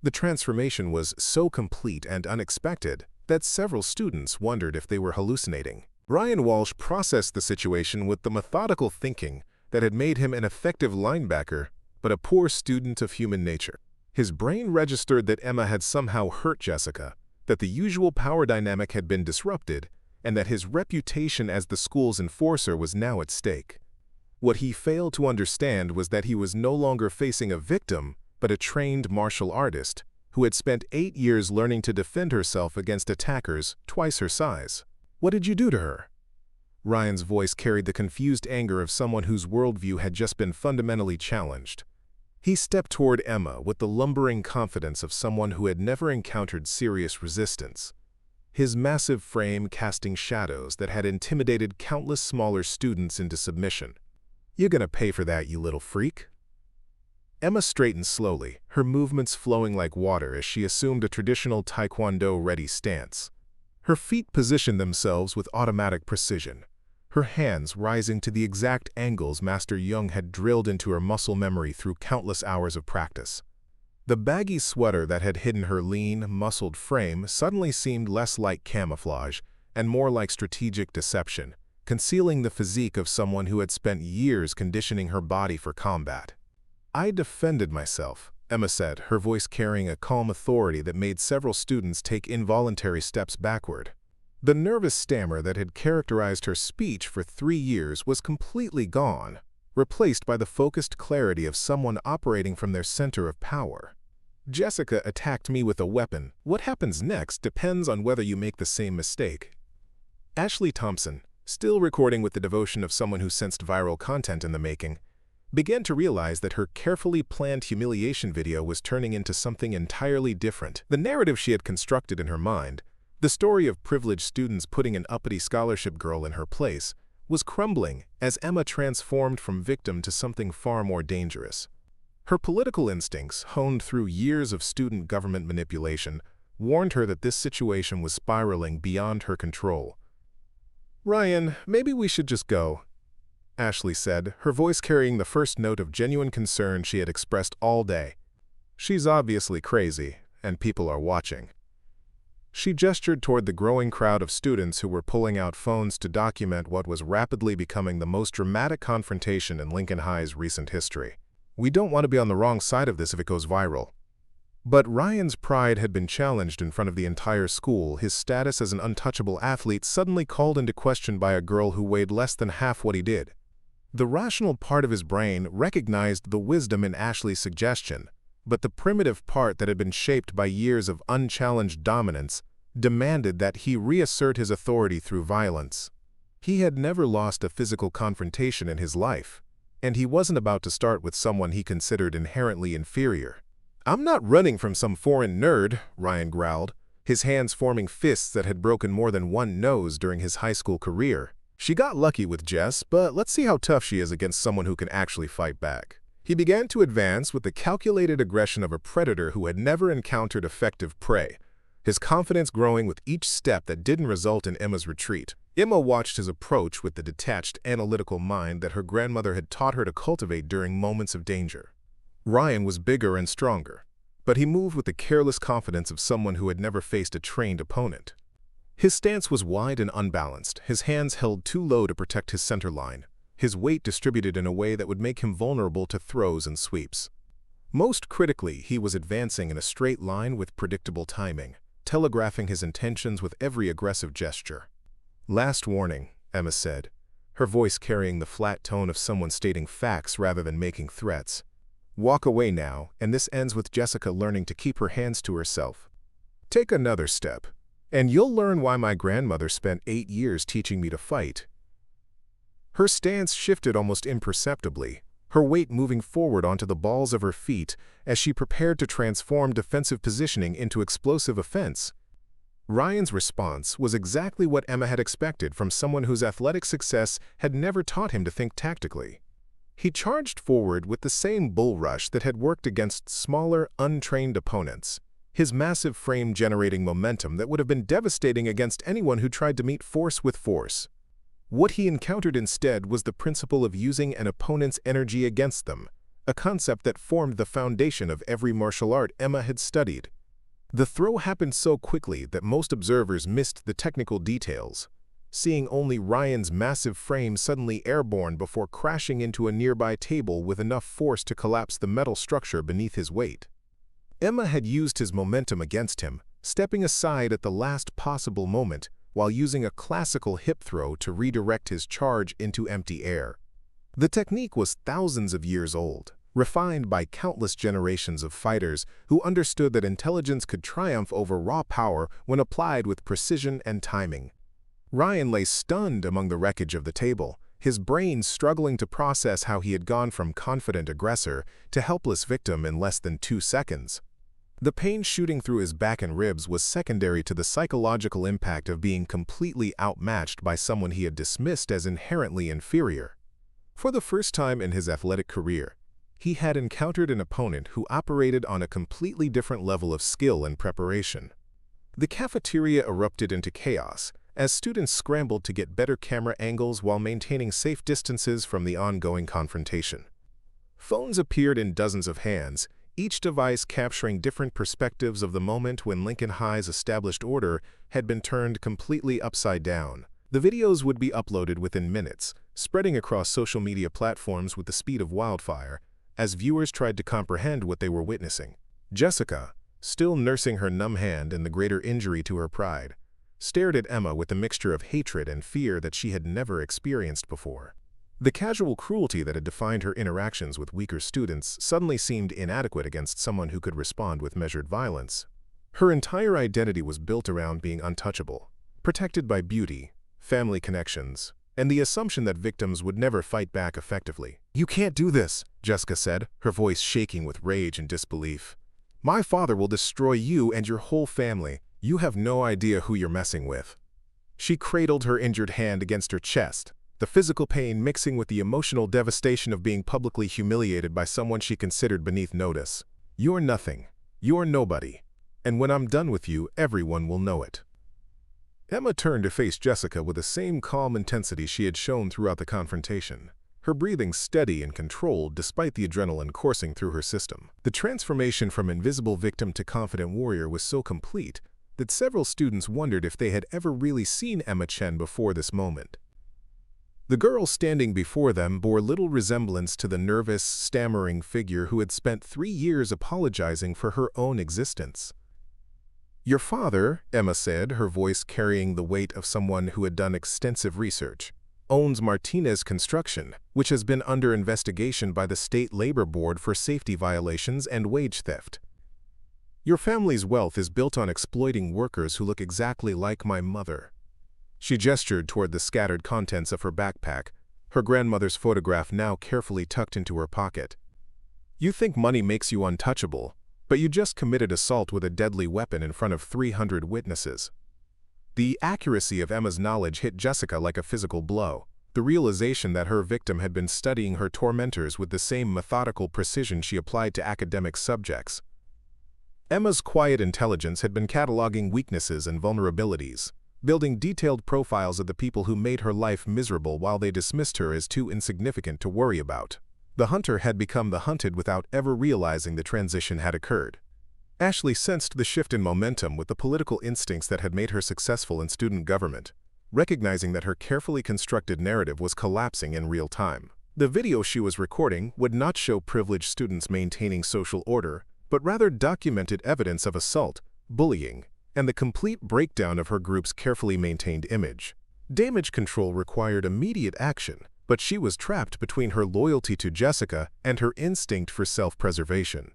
The transformation was so complete and unexpected that several students wondered if they were hallucinating. Ryan Walsh processed the situation with the methodical thinking that had made him an effective linebacker, but a poor student of human nature. His brain registered that Emma had somehow hurt Jessica, that the usual power dynamic had been disrupted, and that his reputation as the school's enforcer was now at stake. What he failed to understand was that he was no longer facing a victim, but a trained martial artist who had spent 8 years learning to defend herself against attackers twice her size. "What did you do to her?" Ryan's voice carried the confused anger of someone whose worldview had just been fundamentally challenged. He stepped toward Emma with the lumbering confidence of someone who had never encountered serious resistance, his massive frame casting shadows that had intimidated countless smaller students into submission. "You're gonna pay for that, you little freak." Emma straightened slowly, her movements flowing like water as she assumed a traditional Taekwondo-ready stance. Her feet positioned themselves with automatic precision, her hands rising to the exact angles Master Young had drilled into her muscle memory through countless hours of practice. The baggy sweater that had hidden her lean, muscled frame suddenly seemed less like camouflage and more like strategic deception, concealing the physique of someone who had spent years conditioning her body for combat. "I defended myself," Emma said, her voice carrying a calm authority that made several students take involuntary steps backward. The nervous stammer that had characterized her speech for 3 years was completely gone, replaced by the focused clarity of someone operating from their center of power. "Jessica attacked me with a weapon. What happens next depends on whether you make the same mistake." Ashley Thompson, still recording with the devotion of someone who sensed viral content in the making, began to realize that her carefully planned humiliation video was turning into something entirely different. The narrative she had constructed in her mind, the story of privileged students putting an uppity scholarship girl in her place, was crumbling as Emma transformed from victim to something far more dangerous. Her political instincts, honed through years of student government manipulation, warned her that this situation was spiraling beyond her control. "Ryan, maybe we should just go," Ashley said, her voice carrying the first note of genuine concern she had expressed all day. "She's obviously crazy, and people are watching." She gestured toward the growing crowd of students who were pulling out phones to document what was rapidly becoming the most dramatic confrontation in Lincoln High's recent history. "We don't want to be on the wrong side of this if it goes viral." But Ryan's pride had been challenged in front of the entire school, his status as an untouchable athlete suddenly called into question by a girl who weighed less than half what he did. The rational part of his brain recognized the wisdom in Ashley's suggestion, but the primitive part that had been shaped by years of unchallenged dominance demanded that he reassert his authority through violence. He had never lost a physical confrontation in his life, and he wasn't about to start with someone he considered inherently inferior. "I'm not running from some foreign nerd," Ryan growled, his hands forming fists that had broken more than one nose during his high school career. "She got lucky with Jess, but let's see how tough she is against someone who can actually fight back." He began to advance with the calculated aggression of a predator who had never encountered effective prey, his confidence growing with each step that didn't result in Emma's retreat. Emma watched his approach with the detached, analytical mind that her grandmother had taught her to cultivate during moments of danger. Ryan was bigger and stronger, but he moved with the careless confidence of someone who had never faced a trained opponent. His stance was wide and unbalanced, his hands held too low to protect his center line, his weight distributed in a way that would make him vulnerable to throws and sweeps. Most critically, he was advancing in a straight line with predictable timing, telegraphing his intentions with every aggressive gesture. "Last warning," Emma said, her voice carrying the flat tone of someone stating facts rather than making threats. "Walk away now, and this ends with Jessica learning to keep her hands to herself. Take another step, and you'll learn why my grandmother spent 8 years teaching me to fight." Her stance shifted almost imperceptibly, her weight moving forward onto the balls of her feet as she prepared to transform defensive positioning into explosive offense. Ryan's response was exactly what Emma had expected from someone whose athletic success had never taught him to think tactically. He charged forward with the same bull rush that had worked against smaller, untrained opponents, his massive frame generating momentum that would have been devastating against anyone who tried to meet force with force. What he encountered instead was the principle of using an opponent's energy against them, a concept that formed the foundation of every martial art Emma had studied. The throw happened so quickly that most observers missed the technical details, seeing only Ryan's massive frame suddenly airborne before crashing into a nearby table with enough force to collapse the metal structure beneath his weight. Emma had used his momentum against him, stepping aside at the last possible moment while using a classical hip throw to redirect his charge into empty air. The technique was thousands of years old, refined by countless generations of fighters who understood that intelligence could triumph over raw power when applied with precision and timing. Ryan lay stunned among the wreckage of the table, his brain struggling to process how he had gone from confident aggressor to helpless victim in less than 2 seconds. The pain shooting through his back and ribs was secondary to the psychological impact of being completely outmatched by someone he had dismissed as inherently inferior. For the first time in his athletic career, he had encountered an opponent who operated on a completely different level of skill and preparation. The cafeteria erupted into chaos as students scrambled to get better camera angles while maintaining safe distances from the ongoing confrontation. Phones appeared in dozens of hands, each device capturing different perspectives of the moment when Lincoln High's established order had been turned completely upside down. The videos would be uploaded within minutes, spreading across social media platforms with the speed of wildfire, as viewers tried to comprehend what they were witnessing. Jessica, still nursing her numb hand and the greater injury to her pride, stared at Emma with a mixture of hatred and fear that she had never experienced before. The casual cruelty that had defined her interactions with weaker students suddenly seemed inadequate against someone who could respond with measured violence. Her entire identity was built around being untouchable, protected by beauty, family connections, and the assumption that victims would never fight back effectively. "You can't do this," Jessica said, her voice shaking with rage and disbelief. "My father will destroy you and your whole family. You have no idea who you're messing with." She cradled her injured hand against her chest, the physical pain mixing with the emotional devastation of being publicly humiliated by someone she considered beneath notice. "You're nothing. You're nobody. And when I'm done with you, everyone will know it." Emma turned to face Jessica with the same calm intensity she had shown throughout the confrontation, her breathing steady and controlled despite the adrenaline coursing through her system. The transformation from invisible victim to confident warrior was so complete that several students wondered if they had ever really seen Emma Chen before this moment. The girl standing before them bore little resemblance to the nervous, stammering figure who had spent 3 years apologizing for her own existence. "Your father," Emma said, her voice carrying the weight of someone who had done extensive research, "owns Martinez Construction, which has been under investigation by the State Labor Board for safety violations and wage theft. Your family's wealth is built on exploiting workers who look exactly like my mother." She gestured toward the scattered contents of her backpack, her grandmother's photograph now carefully tucked into her pocket. You think money makes you untouchable, but you just committed assault with a deadly weapon in front of 300 witnesses. The accuracy of Emma's knowledge hit Jessica like a physical blow. The realization that her victim had been studying her tormentors with the same methodical precision she applied to academic subjects. Emma's quiet intelligence had been cataloging weaknesses and vulnerabilities, building detailed profiles of the people who made her life miserable while they dismissed her as too insignificant to worry about. The hunter had become the hunted without ever realizing the transition had occurred. Ashley sensed the shift in momentum with the political instincts that had made her successful in student government, recognizing that her carefully constructed narrative was collapsing in real time. The video she was recording would not show privileged students maintaining social order, but rather documented evidence of assault, bullying, and the complete breakdown of her group's carefully maintained image. Damage control required immediate action, but she was trapped between her loyalty to Jessica and her instinct for self-preservation.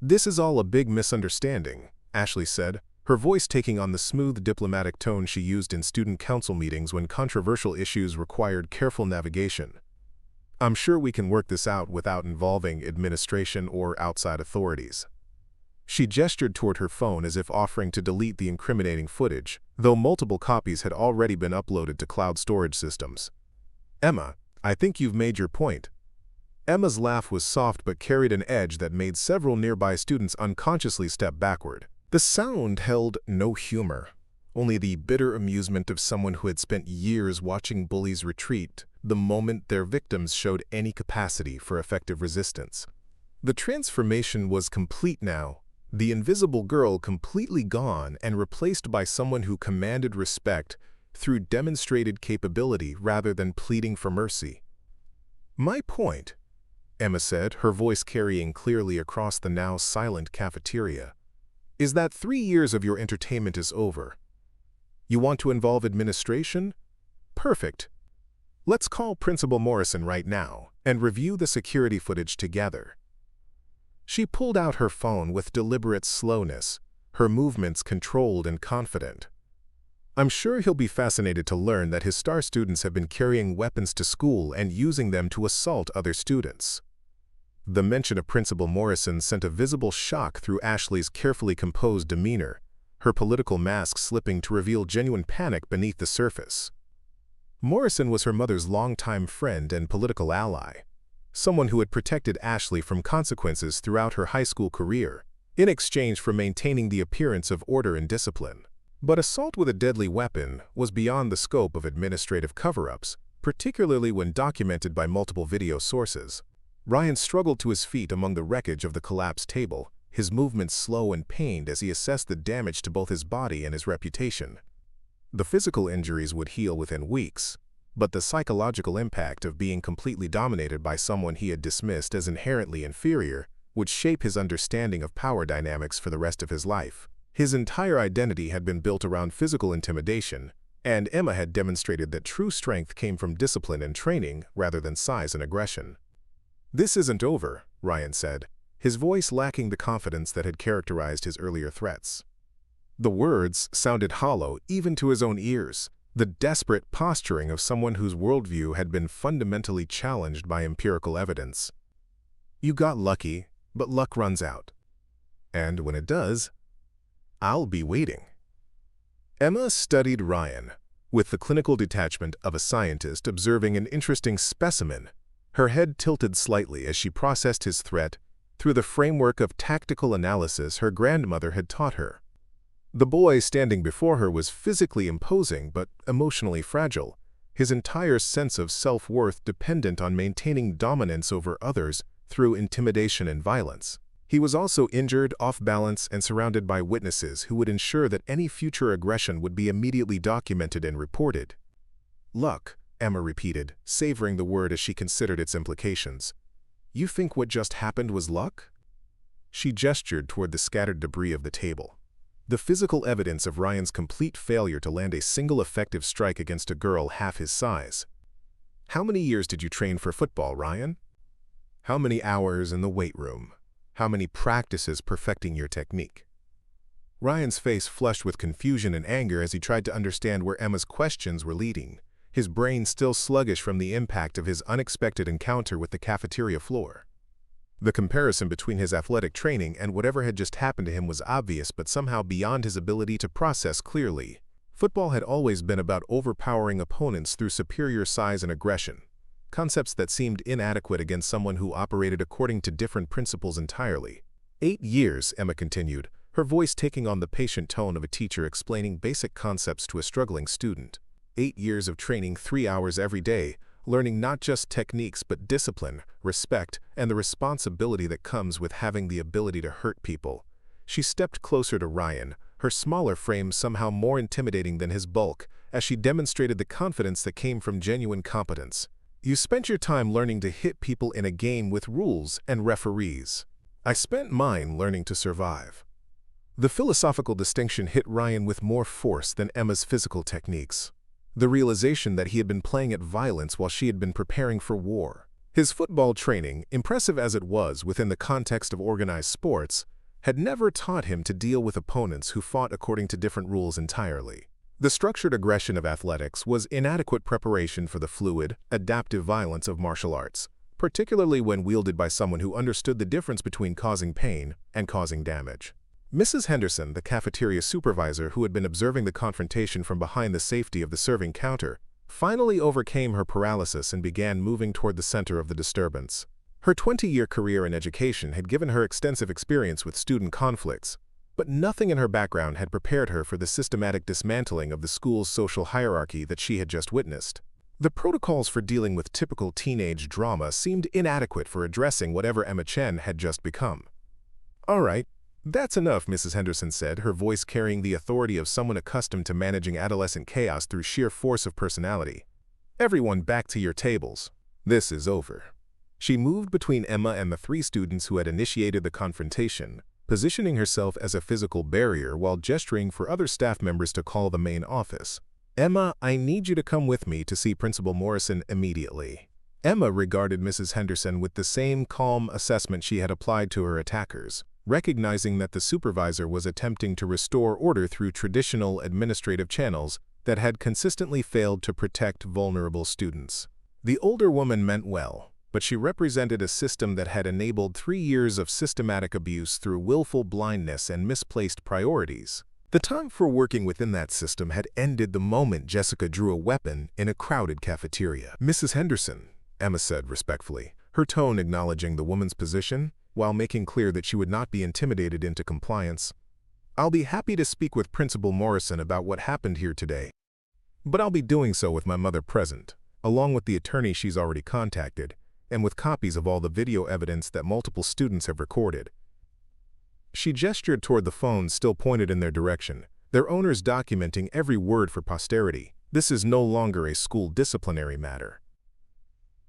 "This is all a big misunderstanding," Ashley said, her voice taking on the smooth diplomatic tone she used in student council meetings when controversial issues required careful navigation. "I'm sure we can work this out without involving administration or outside authorities." She gestured toward her phone as if offering to delete the incriminating footage, though multiple copies had already been uploaded to cloud storage systems. "Emma, I think you've made your point." Emma's laugh was soft but carried an edge that made several nearby students unconsciously step backward. The sound held no humor, only the bitter amusement of someone who had spent years watching bullies retreat the moment their victims showed any capacity for effective resistance. The transformation was complete now, the invisible girl completely gone and replaced by someone who commanded respect through demonstrated capability rather than pleading for mercy. "My point," Emma said, her voice carrying clearly across the now silent cafeteria, "is that 3 years of your entertainment is over. You want to involve administration? Perfect. Let's call Principal Morrison right now and review the security footage together." She pulled out her phone with deliberate slowness, her movements controlled and confident. "I'm sure he'll be fascinated to learn that his star students have been carrying weapons to school and using them to assault other students." The mention of Principal Morrison sent a visible shock through Ashley's carefully composed demeanor, her political mask slipping to reveal genuine panic beneath the surface. Morrison was her mother's longtime friend and political ally, someone who had protected Ashley from consequences throughout her high school career, in exchange for maintaining the appearance of order and discipline. But assault with a deadly weapon was beyond the scope of administrative cover-ups, particularly when documented by multiple video sources. Ryan struggled to his feet among the wreckage of the collapsed table, his movements slow and pained as he assessed the damage to both his body and his reputation. The physical injuries would heal within weeks, but the psychological impact of being completely dominated by someone he had dismissed as inherently inferior would shape his understanding of power dynamics for the rest of his life. His entire identity had been built around physical intimidation, and Emma had demonstrated that true strength came from discipline and training rather than size and aggression. "This isn't over," Ryan said, his voice lacking the confidence that had characterized his earlier threats. The words sounded hollow even to his own ears, the desperate posturing of someone whose worldview had been fundamentally challenged by empirical evidence. "You got lucky, but luck runs out. And when it does, I'll be waiting." Emma studied Ryan, with the clinical detachment of a scientist observing an interesting specimen, her head tilted slightly as she processed his threat through the framework of tactical analysis her grandmother had taught her. The boy standing before her was physically imposing but emotionally fragile, his entire sense of self-worth dependent on maintaining dominance over others through intimidation and violence. He was also injured, off balance, and surrounded by witnesses who would ensure that any future aggression would be immediately documented and reported. "Luck," Emma repeated, savoring the word as she considered its implications. "You think what just happened was luck?" She gestured toward the scattered debris of the table, the physical evidence of Ryan's complete failure to land a single effective strike against a girl half his size. "How many years did you train for football, Ryan? How many hours in the weight room? How many practices perfecting your technique?" Ryan's face flushed with confusion and anger as he tried to understand where Emma's questions were leading, his brain still sluggish from the impact of his unexpected encounter with the cafeteria floor. The comparison between his athletic training and whatever had just happened to him was obvious but somehow beyond his ability to process clearly. Football had always been about overpowering opponents through superior size and aggression, concepts that seemed inadequate against someone who operated according to different principles entirely. 8 years, Emma continued, her voice taking on the patient tone of a teacher explaining basic concepts to a struggling student. 8 years of training 3 hours every day, learning not just techniques but discipline, respect, and the responsibility that comes with having the ability to hurt people. She stepped closer to Ryan, her smaller frame somehow more intimidating than his bulk, as she demonstrated the confidence that came from genuine competence. You spent your time learning to hit people in a game with rules and referees. I spent mine learning to survive. The philosophical distinction hit Ryan with more force than Emma's physical techniques. The realization that he had been playing at violence while she had been preparing for war. His football training, impressive as it was within the context of organized sports, had never taught him to deal with opponents who fought according to different rules entirely. The structured aggression of athletics was inadequate preparation for the fluid, adaptive violence of martial arts, particularly when wielded by someone who understood the difference between causing pain and causing damage. Mrs. Henderson, the cafeteria supervisor who had been observing the confrontation from behind the safety of the serving counter, finally overcame her paralysis and began moving toward the center of the disturbance. Her 20-year career in education had given her extensive experience with student conflicts, but nothing in her background had prepared her for the systematic dismantling of the school's social hierarchy that she had just witnessed. The protocols for dealing with typical teenage drama seemed inadequate for addressing whatever Emma Chen had just become. "All right, that's enough," Mrs. Henderson said, her voice carrying the authority of someone accustomed to managing adolescent chaos through sheer force of personality. "Everyone back to your tables. This is over." She moved between Emma and the 3 students who had initiated the confrontation, positioning herself as a physical barrier while gesturing for other staff members to call the main office. "Emma, I need you to come with me to see Principal Morrison immediately." Emma regarded Mrs. Henderson with the same calm assessment she had applied to her attackers, recognizing that the supervisor was attempting to restore order through traditional administrative channels that had consistently failed to protect vulnerable students. The older woman meant well, but she represented a system that had enabled 3 years of systematic abuse through willful blindness and misplaced priorities. The time for working within that system had ended the moment Jessica drew a weapon in a crowded cafeteria. "Mrs. Henderson," Emma said respectfully, her tone acknowledging the woman's position, while making clear that she would not be intimidated into compliance. "I'll be happy to speak with Principal Morrison about what happened here today, but I'll be doing so with my mother present, along with the attorney she's already contacted, and with copies of all the video evidence that multiple students have recorded." She gestured toward the phones still pointed in their direction, their owners documenting every word for posterity. This is no longer a school disciplinary matter.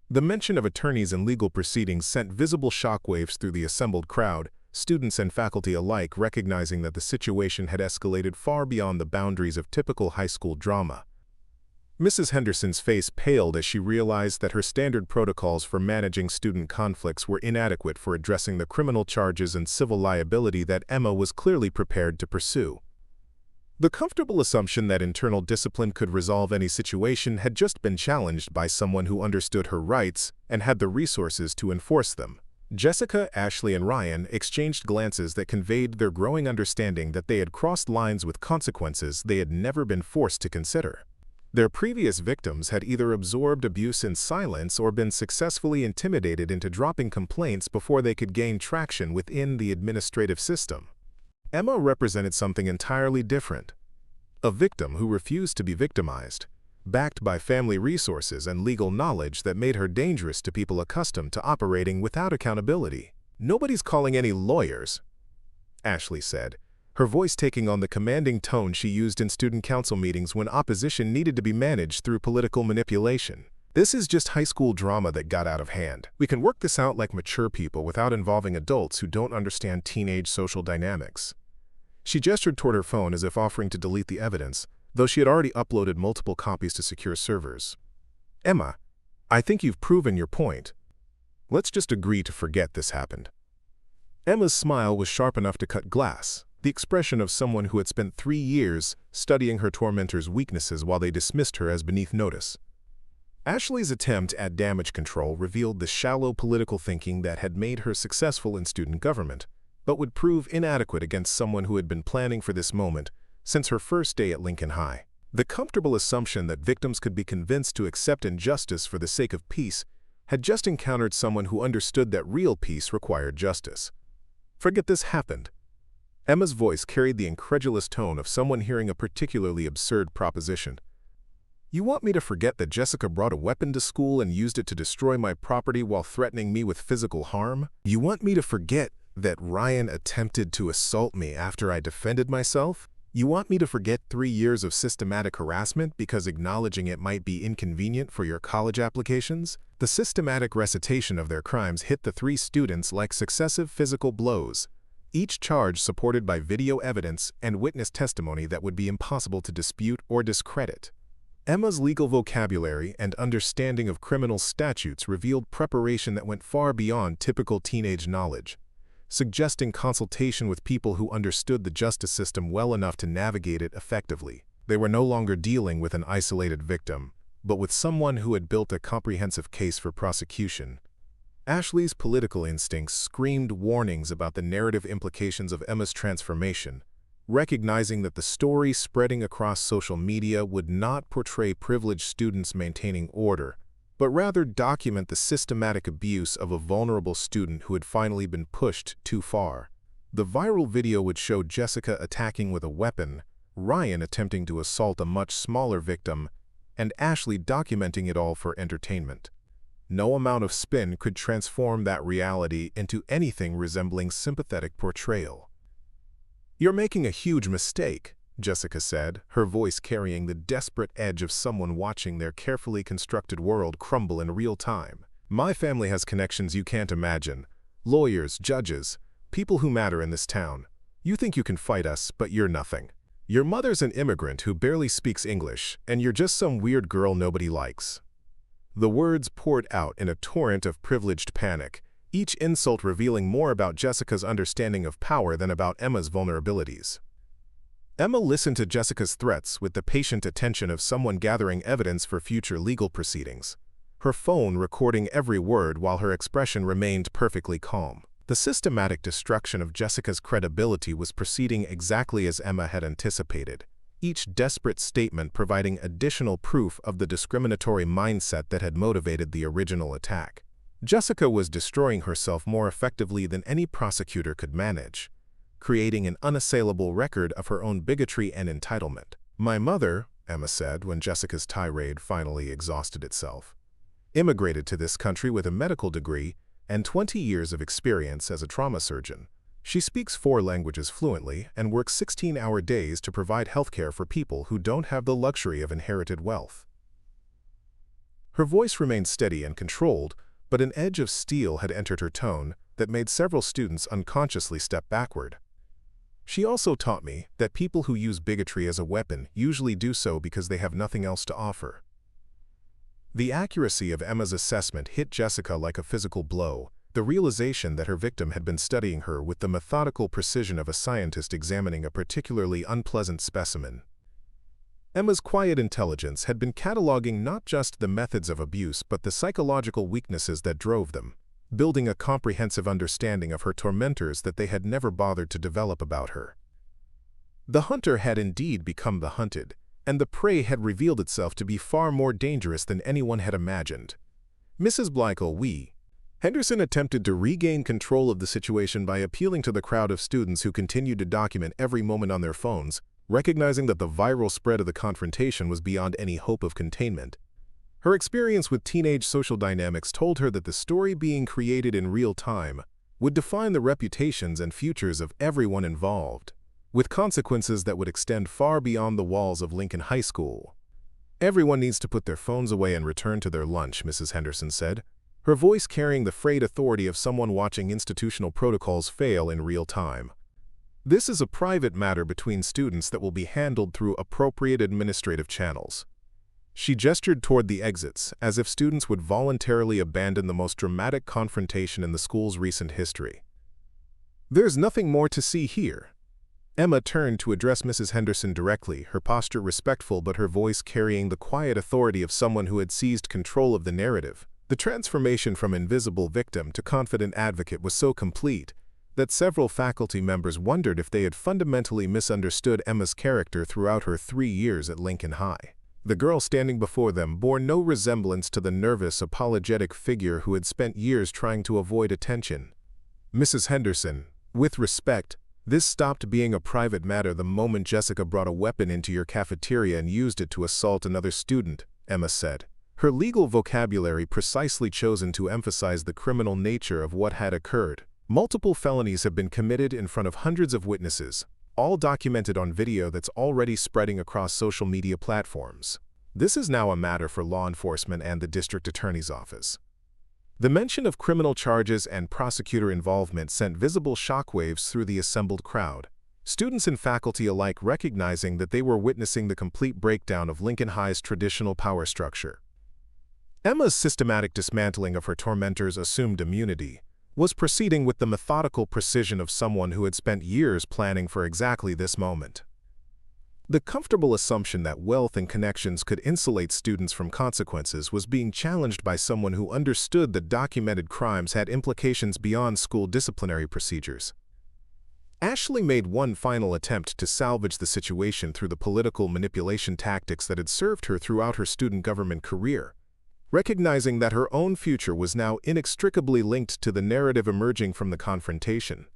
The mention of attorneys and legal proceedings sent visible shockwaves through the assembled crowd, students and faculty alike recognizing that the situation had escalated far beyond the boundaries of typical high school drama. Mrs. Henderson's face paled as she realized that her standard protocols for managing student conflicts were inadequate for addressing the criminal charges and civil liability that Emma was clearly prepared to pursue. The comfortable assumption that internal discipline could resolve any situation had just been challenged by someone who understood her rights and had the resources to enforce them. Jessica, Ashley, and Ryan exchanged glances that conveyed their growing understanding that they had crossed lines with consequences they had never been forced to consider. Their previous victims had either absorbed abuse in silence or been successfully intimidated into dropping complaints before they could gain traction within the administrative system. Emma represented something entirely different. A victim who refused to be victimized, backed by family resources and legal knowledge that made her dangerous to people accustomed to operating without accountability. "Nobody's calling any lawyers," Ashley said, her voice taking on the commanding tone she used in student council meetings when opposition needed to be managed through political manipulation. "This is just high school drama that got out of hand. We can work this out like mature people without involving adults who don't understand teenage social dynamics." She gestured toward her phone as if offering to delete the evidence, though she had already uploaded multiple copies to secure servers. "Emma, I think you've proven your point. Let's just agree to forget this happened." Emma's smile was sharp enough to cut glass. the expression of someone who had spent 3 years studying her tormentor's weaknesses while they dismissed her as beneath notice. Ashley's attempt at damage control revealed the shallow political thinking that had made her successful in student government, but would prove inadequate against someone who had been planning for this moment since her first day at Lincoln High. The comfortable assumption that victims could be convinced to accept injustice for the sake of peace had just encountered someone who understood that real peace required justice. "Forget this happened." Emma's voice carried the incredulous tone of someone hearing a particularly absurd proposition. "You want me to forget that Jessica brought a weapon to school and used it to destroy my property while threatening me with physical harm? You want me to forget that Ryan attempted to assault me after I defended myself? You want me to forget 3 years of systematic harassment because acknowledging it might be inconvenient for your college applications?" The systematic recitation of their crimes hit the 3 students like successive physical blows, each charge supported by video evidence and witness testimony that would be impossible to dispute or discredit. Emma's legal vocabulary and understanding of criminal statutes revealed preparation that went far beyond typical teenage knowledge, suggesting consultation with people who understood the justice system well enough to navigate it effectively. They were no longer dealing with an isolated victim, but with someone who had built a comprehensive case for prosecution. Ashley's political instincts screamed warnings about the narrative implications of Emma's transformation, recognizing that the story spreading across social media would not portray privileged students maintaining order, but rather document the systematic abuse of a vulnerable student who had finally been pushed too far. The viral video would show Jessica attacking with a weapon, Ryan attempting to assault a much smaller victim, and Ashley documenting it all for entertainment. No amount of spin could transform that reality into anything resembling sympathetic portrayal. "You're making a huge mistake," Jessica said, her voice carrying the desperate edge of someone watching their carefully constructed world crumble in real time. "My family has connections you can't imagine. Lawyers, judges, people who matter in this town. You think you can fight us, but you're nothing. Your mother's an immigrant who barely speaks English, and you're just some weird girl nobody likes." The words poured out in a torrent of privileged panic, each insult revealing more about Jessica's understanding of power than about Emma's vulnerabilities. Emma listened to Jessica's threats with the patient attention of someone gathering evidence for future legal proceedings, her phone recording every word while her expression remained perfectly calm. The systematic destruction of Jessica's credibility was proceeding exactly as Emma had anticipated, each desperate statement providing additional proof of the discriminatory mindset that had motivated the original attack. Jessica was destroying herself more effectively than any prosecutor could manage, creating an unassailable record of her own bigotry and entitlement. "My mother," Emma said when Jessica's tirade finally exhausted itself, "immigrated to this country with a medical degree and 20 years of experience as a trauma surgeon. She speaks 4 languages fluently and works 16-hour days to provide healthcare for people who don't have the luxury of inherited wealth." Her voice remained steady and controlled, but an edge of steel had entered her tone that made several students unconsciously step backward. "She also taught me that people who use bigotry as a weapon usually do so because they have nothing else to offer." The accuracy of Emma's assessment hit Jessica like a physical blow, the realization that her victim had been studying her with the methodical precision of a scientist examining a particularly unpleasant specimen. Emma's quiet intelligence had been cataloging not just the methods of abuse but the psychological weaknesses that drove them, building a comprehensive understanding of her tormentors that they had never bothered to develop about her. The hunter had indeed become the hunted, and the prey had revealed itself to be far more dangerous than anyone had imagined. "Mrs. Bleichel, Henderson attempted to regain control of the situation by appealing to the crowd of students who continued to document every moment on their phones, recognizing that the viral spread of the confrontation was beyond any hope of containment. Her experience with teenage social dynamics told her that the story being created in real time would define the reputations and futures of everyone involved, with consequences that would extend far beyond the walls of Lincoln High School. "Everyone needs to put their phones away and return to their lunch," Mrs. Henderson said, her voice carrying the frayed authority of someone watching institutional protocols fail in real time. "This is a private matter between students that will be handled through appropriate administrative channels." She gestured toward the exits, as if students would voluntarily abandon the most dramatic confrontation in the school's recent history. "There's nothing more to see here." Emma turned to address Mrs. Henderson directly, her posture respectful but her voice carrying the quiet authority of someone who had seized control of the narrative. The transformation from invisible victim to confident advocate was so complete that several faculty members wondered if they had fundamentally misunderstood Emma's character throughout her 3 years at Lincoln High. The girl standing before them bore no resemblance to the nervous, apologetic figure who had spent years trying to avoid attention. Mrs. Henderson, with respect, this stopped being a private matter the moment Jessica brought a weapon into your cafeteria and used it to assault another student, Emma said, her legal vocabulary precisely chosen to emphasize the criminal nature of what had occurred. Multiple felonies have been committed in front of hundreds of witnesses, all documented on video that's already spreading across social media platforms. This is now a matter for law enforcement and the district attorney's office. The mention of criminal charges and prosecutor involvement sent visible shockwaves through the assembled crowd, students and faculty alike recognizing that they were witnessing the complete breakdown of Lincoln High's traditional power structure. Emma's systematic dismantling of her tormentors' assumed immunity was proceeding with the methodical precision of someone who had spent years planning for exactly this moment. The comfortable assumption that wealth and connections could insulate students from consequences was being challenged by someone who understood that documented crimes had implications beyond school disciplinary procedures. Ashley made one final attempt to salvage the situation through the political manipulation tactics that had served her throughout her student government career, recognizing that her own future was now inextricably linked to the narrative emerging from the confrontation.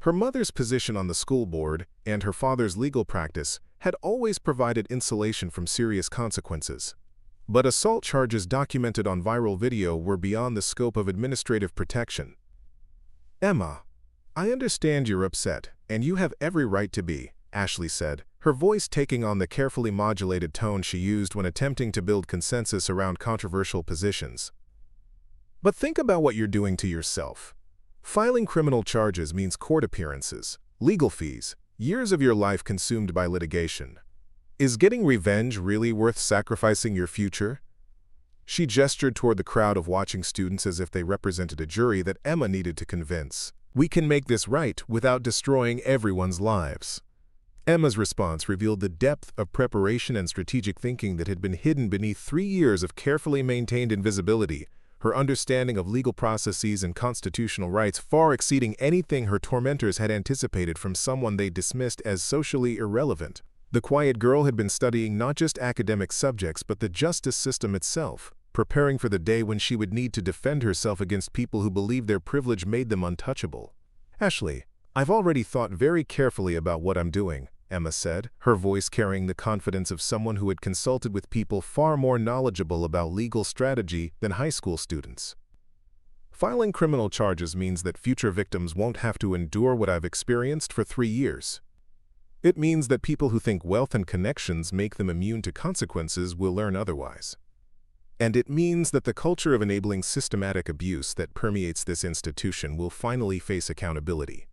Her mother's position on the school board and her father's legal practice had always provided insulation from serious consequences. But assault charges documented on viral video were beyond the scope of administrative protection. Emma, I understand you're upset, and you have every right to be, Ashley said, her voice taking on the carefully modulated tone she used when attempting to build consensus around controversial positions. But think about what you're doing to yourself. Filing criminal charges means court appearances, legal fees, years of your life consumed by litigation. Is getting revenge really worth sacrificing your future? She gestured toward the crowd of watching students as if they represented a jury that Emma needed to convince. We can make this right without destroying everyone's lives. Emma's response revealed the depth of preparation and strategic thinking that had been hidden beneath 3 years of carefully maintained invisibility, her understanding of legal processes and constitutional rights far exceeding anything her tormentors had anticipated from someone they dismissed as socially irrelevant. The quiet girl had been studying not just academic subjects but the justice system itself, preparing for the day when she would need to defend herself against people who believed their privilege made them untouchable. Ashley, I've already thought very carefully about what I'm doing, Emma said, her voice carrying the confidence of someone who had consulted with people far more knowledgeable about legal strategy than high school students. Filing criminal charges means that future victims won't have to endure what I've experienced for 3 years. It means that people who think wealth and connections make them immune to consequences will learn otherwise. And it means that the culture of enabling systematic abuse that permeates this institution will finally face accountability.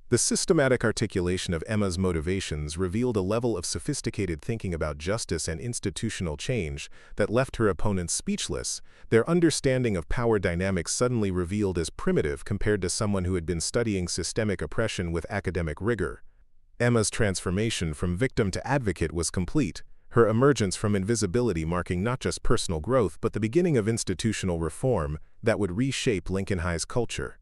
The systematic articulation of Emma's motivations revealed a level of sophisticated thinking about justice and institutional change that left her opponents speechless, their understanding of power dynamics suddenly revealed as primitive compared to someone who had been studying systemic oppression with academic rigor. Emma's transformation from victim to advocate was complete, her emergence from invisibility marking not just personal growth but the beginning of institutional reform that would reshape Lincoln High's culture.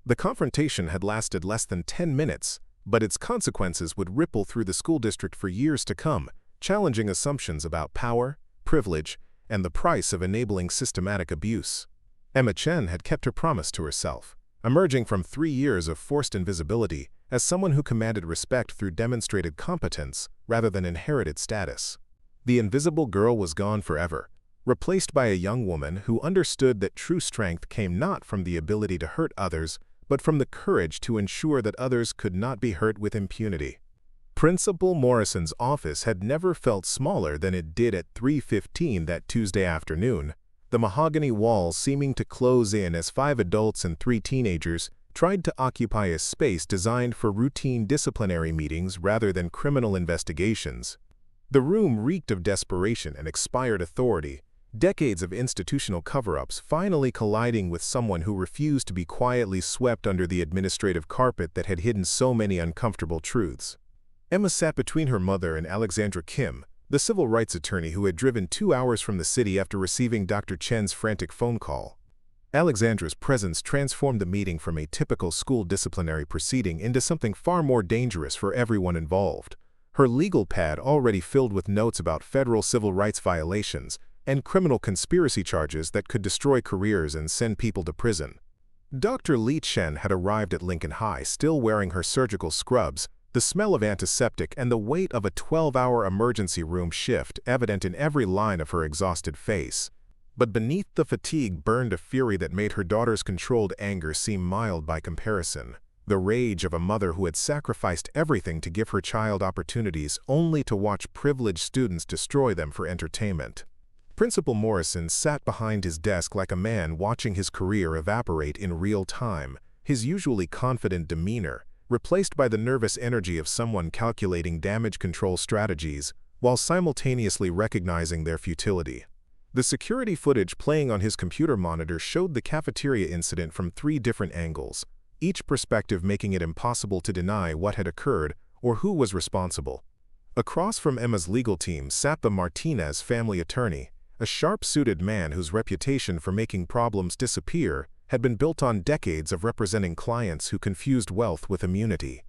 The confrontation had lasted less than 10 minutes, but its consequences would ripple through the school district for years to come, challenging assumptions about power, privilege, and the price of enabling systematic abuse. Emma Chen had kept her promise to herself, emerging from 3 years of forced invisibility as someone who commanded respect through demonstrated competence rather than inherited status. The invisible girl was gone forever, replaced by a young woman who understood that true strength came not from the ability to hurt others, but from the courage to ensure that others could not be hurt with impunity. Principal Morrison's office had never felt smaller than it did at 3:15 that Tuesday afternoon, the mahogany walls seeming to close in as 5 adults and 3 teenagers tried to occupy a space designed for routine disciplinary meetings rather than criminal investigations. The room reeked of desperation and expired authority, Decades of institutional cover-ups finally colliding with someone who refused to be quietly swept under the administrative carpet that had hidden so many uncomfortable truths. Emma sat between her mother and Alexandra Kim, the civil rights attorney who had driven 2 hours from the city after receiving Dr. Chen's frantic phone call. Alexandra's presence transformed the meeting from a typical school disciplinary proceeding into something far more dangerous for everyone involved. Her legal pad already filled with notes about federal civil rights violations and criminal conspiracy charges that could destroy careers and send people to prison. Dr. Li Chen had arrived at Lincoln High still wearing her surgical scrubs, the smell of antiseptic and the weight of a 12-hour emergency room shift evident in every line of her exhausted face. But beneath the fatigue burned a fury that made her daughter's controlled anger seem mild by comparison. The rage of a mother who had sacrificed everything to give her child opportunities only to watch privileged students destroy them for entertainment. Principal Morrison sat behind his desk like a man watching his career evaporate in real time, his usually confident demeanor replaced by the nervous energy of someone calculating damage control strategies while simultaneously recognizing their futility. The security footage playing on his computer monitor showed the cafeteria incident from 3 different angles, each perspective making it impossible to deny what had occurred or who was responsible. Across from Emma's legal team sat the Martinez family attorney, a sharp-suited man whose reputation for making problems disappear had been built on decades of representing clients who confused wealth with immunity.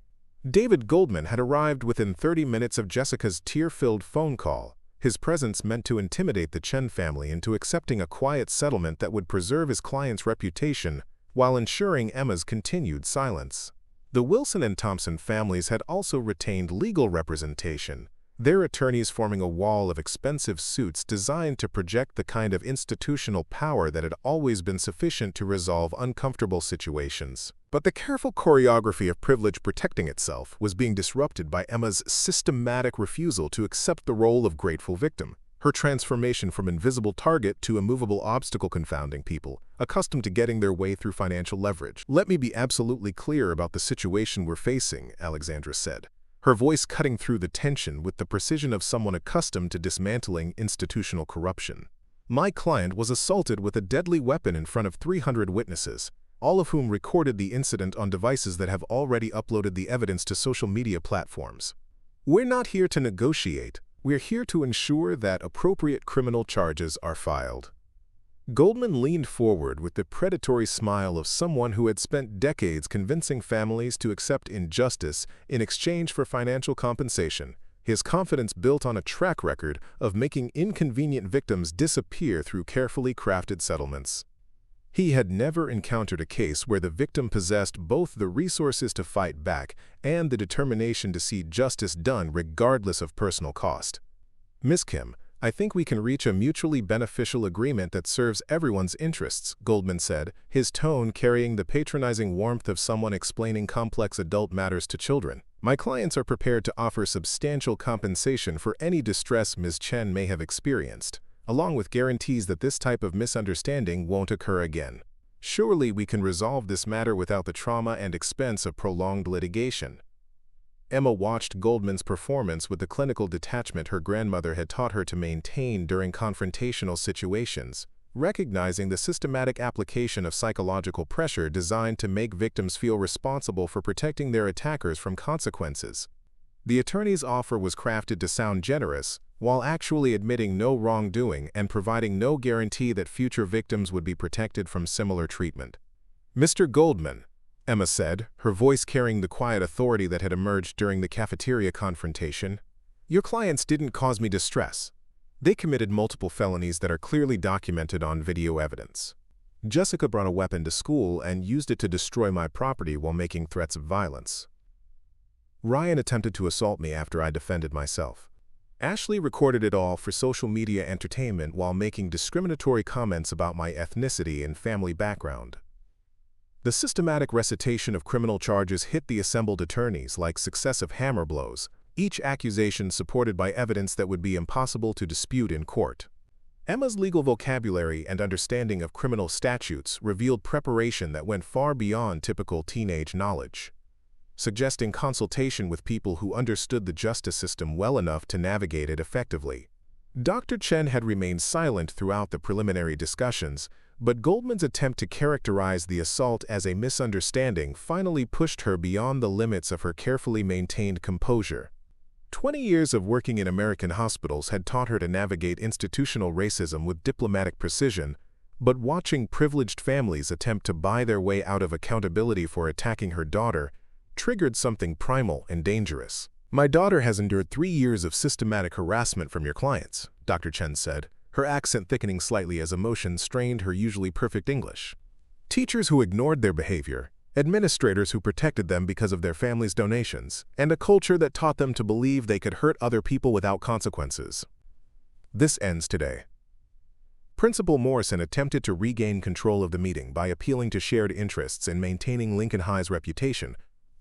David Goldman had arrived within 30 minutes of Jessica's tear-filled phone call, his presence meant to intimidate the Chen family into accepting a quiet settlement that would preserve his client's reputation while ensuring Emma's continued silence. The Wilson and Thompson families had also retained legal representation, their attorneys forming a wall of expensive suits designed to project the kind of institutional power that had always been sufficient to resolve uncomfortable situations. But the careful choreography of privilege protecting itself was being disrupted by Emma's systematic refusal to accept the role of grateful victim, her transformation from invisible target to immovable obstacle confounding people, accustomed to getting their way through financial leverage. "Let me be absolutely clear about the situation we're facing," Alexandra said, her voice cutting through the tension with the precision of someone accustomed to dismantling institutional corruption. "My client was assaulted with a deadly weapon in front of 300 witnesses, all of whom recorded the incident on devices that have already uploaded the evidence to social media platforms. We're not here to negotiate, we're here to ensure that appropriate criminal charges are filed." Goldman leaned forward with the predatory smile of someone who had spent decades convincing families to accept injustice in exchange for financial compensation, his confidence built on a track record of making inconvenient victims disappear through carefully crafted settlements. He had never encountered a case where the victim possessed both the resources to fight back and the determination to see justice done regardless of personal cost. "Miss Kim, I think we can reach a mutually beneficial agreement that serves everyone's interests," Goldman said, his tone carrying the patronizing warmth of someone explaining complex adult matters to children. "My clients are prepared to offer substantial compensation for any distress Ms. Chen may have experienced, along with guarantees that this type of misunderstanding won't occur again. Surely we can resolve this matter without the trauma and expense of prolonged litigation." Emma watched Goldman's performance with the clinical detachment her grandmother had taught her to maintain during confrontational situations, recognizing the systematic application of psychological pressure designed to make victims feel responsible for protecting their attackers from consequences. The attorney's offer was crafted to sound generous, while actually admitting no wrongdoing and providing no guarantee that future victims would be protected from similar treatment. "Mr. Goldman," Emma said, her voice carrying the quiet authority that had emerged during the cafeteria confrontation, "your clients didn't cause me distress. They committed multiple felonies that are clearly documented on video evidence. Jessica brought a weapon to school and used it to destroy my property while making threats of violence. Ryan attempted to assault me after I defended myself. Ashley recorded it all for social media entertainment while making discriminatory comments about my ethnicity and family background." The systematic recitation of criminal charges hit the assembled attorneys like successive hammer blows, each accusation supported by evidence that would be impossible to dispute in court. Emma's legal vocabulary and understanding of criminal statutes revealed preparation that went far beyond typical teenage knowledge, suggesting consultation with people who understood the justice system well enough to navigate it effectively. Dr. Chen had remained silent throughout the preliminary discussions, but Goldman's attempt to characterize the assault as a misunderstanding finally pushed her beyond the limits of her carefully maintained composure. 20 years of working in American hospitals had taught her to navigate institutional racism with diplomatic precision, but watching privileged families attempt to buy their way out of accountability for attacking her daughter triggered something primal and dangerous. "My daughter has endured 3 years of systematic harassment from your clients," Dr. Chen said, her accent thickening slightly as emotion strained her usually perfect English. "Teachers who ignored their behavior, administrators who protected them because of their family's donations, and a culture that taught them to believe they could hurt other people without consequences. This ends today." Principal Morrison attempted to regain control of the meeting by appealing to shared interests in maintaining Lincoln High's reputation,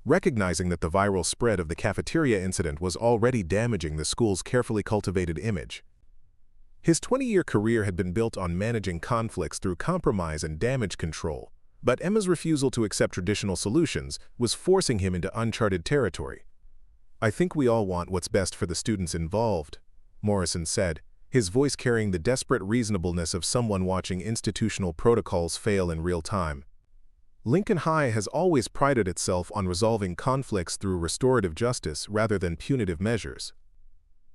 recognizing that the viral spread of the cafeteria incident was already damaging the school's carefully cultivated image. His 20-year career had been built on managing conflicts through compromise and damage control, but Emma's refusal to accept traditional solutions was forcing him into uncharted territory. "I think we all want what's best for the students involved," Morrison said, his voice carrying the desperate reasonableness of someone watching institutional protocols fail in real time. Lincoln High has always prided itself on resolving conflicts through restorative justice rather than punitive measures.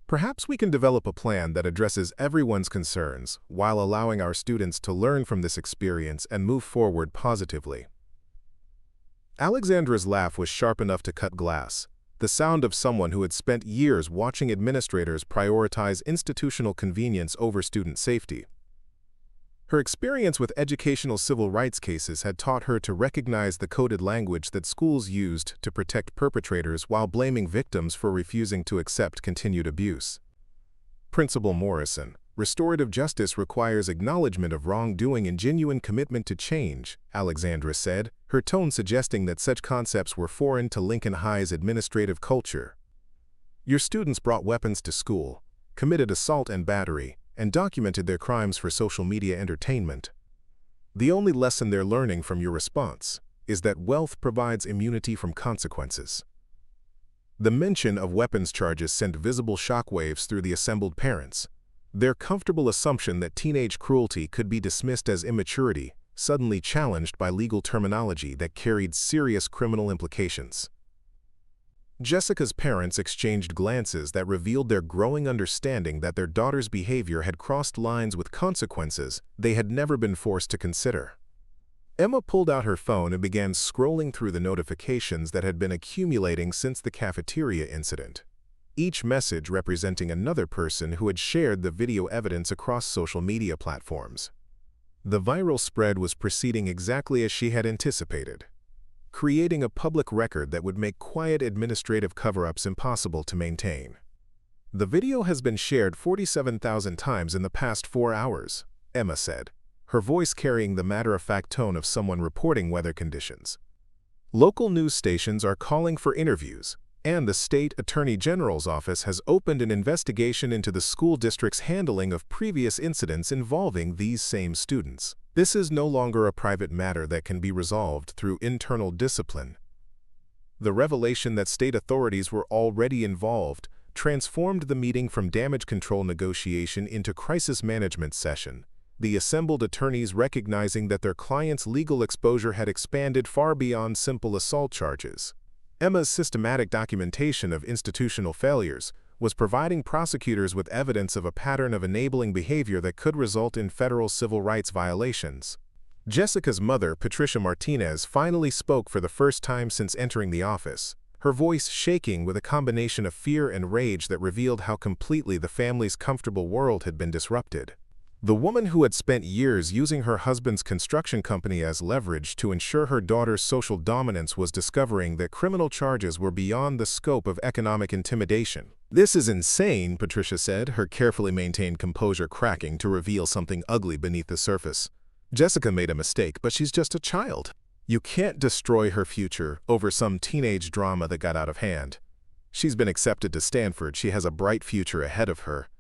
Perhaps we can develop a plan that addresses everyone's concerns while allowing our students to learn from this experience and move forward positively. Alexandra's laugh was sharp enough to cut glass, the sound of someone who had spent years watching administrators prioritize institutional convenience over student safety. Her experience with educational civil rights cases had taught her to recognize the coded language that schools used to protect perpetrators while blaming victims for refusing to accept continued abuse. Principal Morrison, restorative justice requires acknowledgement of wrongdoing and genuine commitment to change, Alexandra said, her tone suggesting that such concepts were foreign to Lincoln High's administrative culture. "Your students brought weapons to school, committed assault and battery, and documented their crimes for social media entertainment. The only lesson they're learning from your response is that wealth provides immunity from consequences." The mention of weapons charges sent visible shockwaves through the assembled parents. Their comfortable assumption that teenage cruelty could be dismissed as immaturity, suddenly challenged by legal terminology that carried serious criminal implications. Jessica's parents exchanged glances that revealed their growing understanding that their daughter's behavior had crossed lines with consequences they had never been forced to consider. Emma pulled out her phone and began scrolling through the notifications that had been accumulating since the cafeteria incident, each message representing another person who had shared the video evidence across social media platforms. The viral spread was proceeding exactly as she had anticipated, creating a public record that would make quiet administrative cover-ups impossible to maintain. "The video has been shared 47,000 times in the past 4 hours, Emma said, her voice carrying the matter-of-fact tone of someone reporting weather conditions. "Local news stations are calling for interviews, and the state attorney general's office has opened an investigation into the school district's handling of previous incidents involving these same students. This is no longer a private matter that can be resolved through internal discipline." The revelation that state authorities were already involved transformed the meeting from damage control negotiation into crisis management session, the assembled attorneys recognizing that their clients' legal exposure had expanded far beyond simple assault charges. Emma's systematic documentation of institutional failures was providing prosecutors with evidence of a pattern of enabling behavior that could result in federal civil rights violations. Jessica's mother, Patricia Martinez, finally spoke for the first time since entering the office, her voice shaking with a combination of fear and rage that revealed how completely the family's comfortable world had been disrupted. The woman who had spent years using her husband's construction company as leverage to ensure her daughter's social dominance was discovering that criminal charges were beyond the scope of economic intimidation. "This is insane," Patricia said, her carefully maintained composure cracking to reveal something ugly beneath the surface. "Jessica made a mistake, but she's just a child. You can't destroy her future over some teenage drama that got out of hand. She's been accepted to Stanford. She has a bright future ahead of her.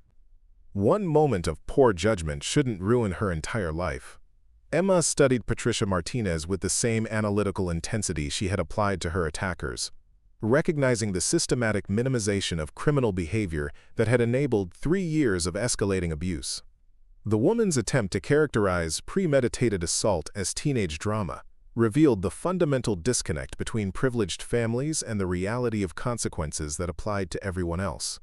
One moment of poor judgment shouldn't ruin her entire life." Emma studied Patricia Martinez with the same analytical intensity she had applied to her attackers. recognizing the systematic minimization of criminal behavior that had enabled 3 years of escalating abuse. The woman's attempt to characterize premeditated assault as teenage drama revealed the fundamental disconnect between privileged families and the reality of consequences that applied to everyone else.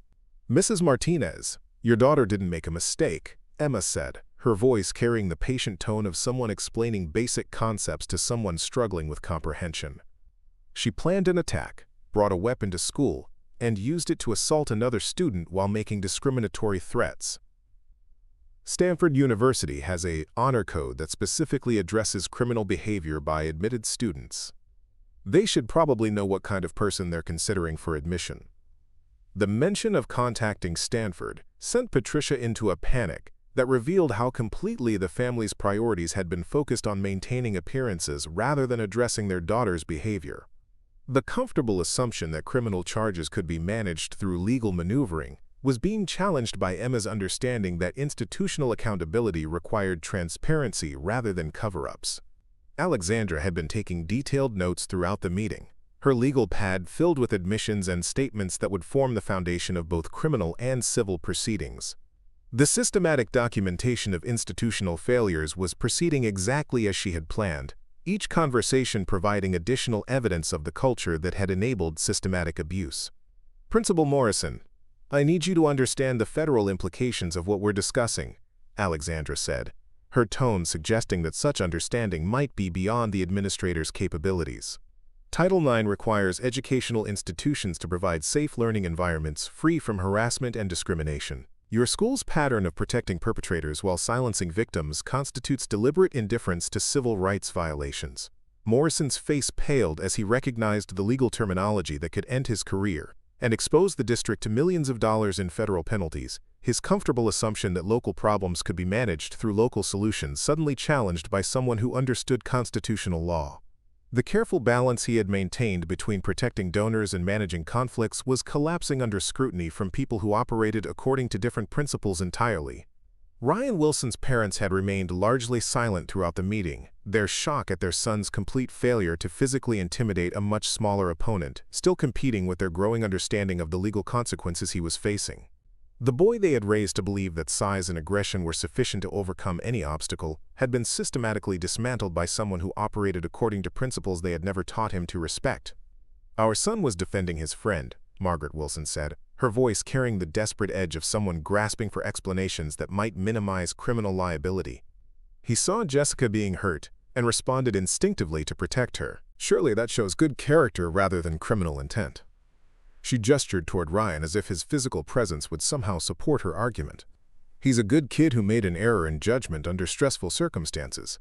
"Mrs. Martinez, your daughter didn't make a mistake," Emma said, her voice carrying the patient tone of someone explaining basic concepts to someone struggling with comprehension. "She planned an attack, brought a weapon to school, and used it to assault another student while making discriminatory threats." Stanford University has an honor code that specifically addresses criminal behavior by admitted students. They should probably know what kind of person they're considering for admission. The mention of contacting Stanford sent Patricia into a panic that revealed how completely the family's priorities had been focused on maintaining appearances rather than addressing their daughter's behavior. The comfortable assumption that criminal charges could be managed through legal maneuvering was being challenged by Emma's understanding that institutional accountability required transparency rather than cover-ups. Alexandra had been taking detailed notes throughout the meeting, her legal pad filled with admissions and statements that would form the foundation of both criminal and civil proceedings. The systematic documentation of institutional failures was proceeding exactly as she had planned, each conversation providing additional evidence of the culture that had enabled systematic abuse. "Principal Morrison, I need you to understand the federal implications of what we're discussing," Alexandra said, her tone suggesting that such understanding might be beyond the administrator's capabilities. "Title IX requires educational institutions to provide safe learning environments free from harassment and discrimination. Your school's pattern of protecting perpetrators while silencing victims constitutes deliberate indifference to civil rights violations." Morrison's face paled as he recognized the legal terminology that could end his career and expose the district to millions of dollars in federal penalties, his comfortable assumption that local problems could be managed through local solutions suddenly challenged by someone who understood constitutional law. The careful balance he had maintained between protecting donors and managing conflicts was collapsing under scrutiny from people who operated according to different principles entirely. Ryan Wilson's parents had remained largely silent throughout the meeting, their shock at their son's complete failure to physically intimidate a much smaller opponent, still competing with their growing understanding of the legal consequences he was facing. The boy they had raised to believe that size and aggression were sufficient to overcome any obstacle had been systematically dismantled by someone who operated according to principles they had never taught him to respect. "Our son was defending his friend," Margaret Wilson said, her voice carrying the desperate edge of someone grasping for explanations that might minimize criminal liability. "He saw Jessica being hurt and responded instinctively to protect her. Surely that shows good character rather than criminal intent." She gestured toward Ryan as if his physical presence would somehow support her argument. "He's a good kid who made an error in judgment under stressful circumstances."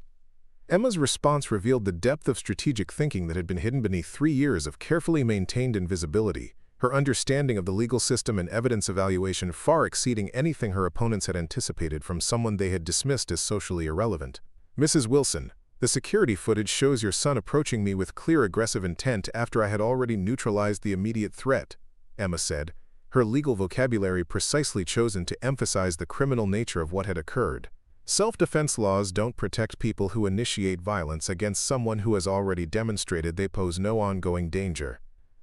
Emma's response revealed the depth of strategic thinking that had been hidden beneath 3 years of carefully maintained invisibility, her understanding of the legal system and evidence evaluation far exceeding anything her opponents had anticipated from someone they had dismissed as socially irrelevant. "Mrs. Wilson, the security footage shows your son approaching me with clear aggressive intent after I had already neutralized the immediate threat," Emma said, her legal vocabulary precisely chosen to emphasize the criminal nature of what had occurred. "Self-defense laws don't protect people who initiate violence against someone who has already demonstrated they pose no ongoing danger.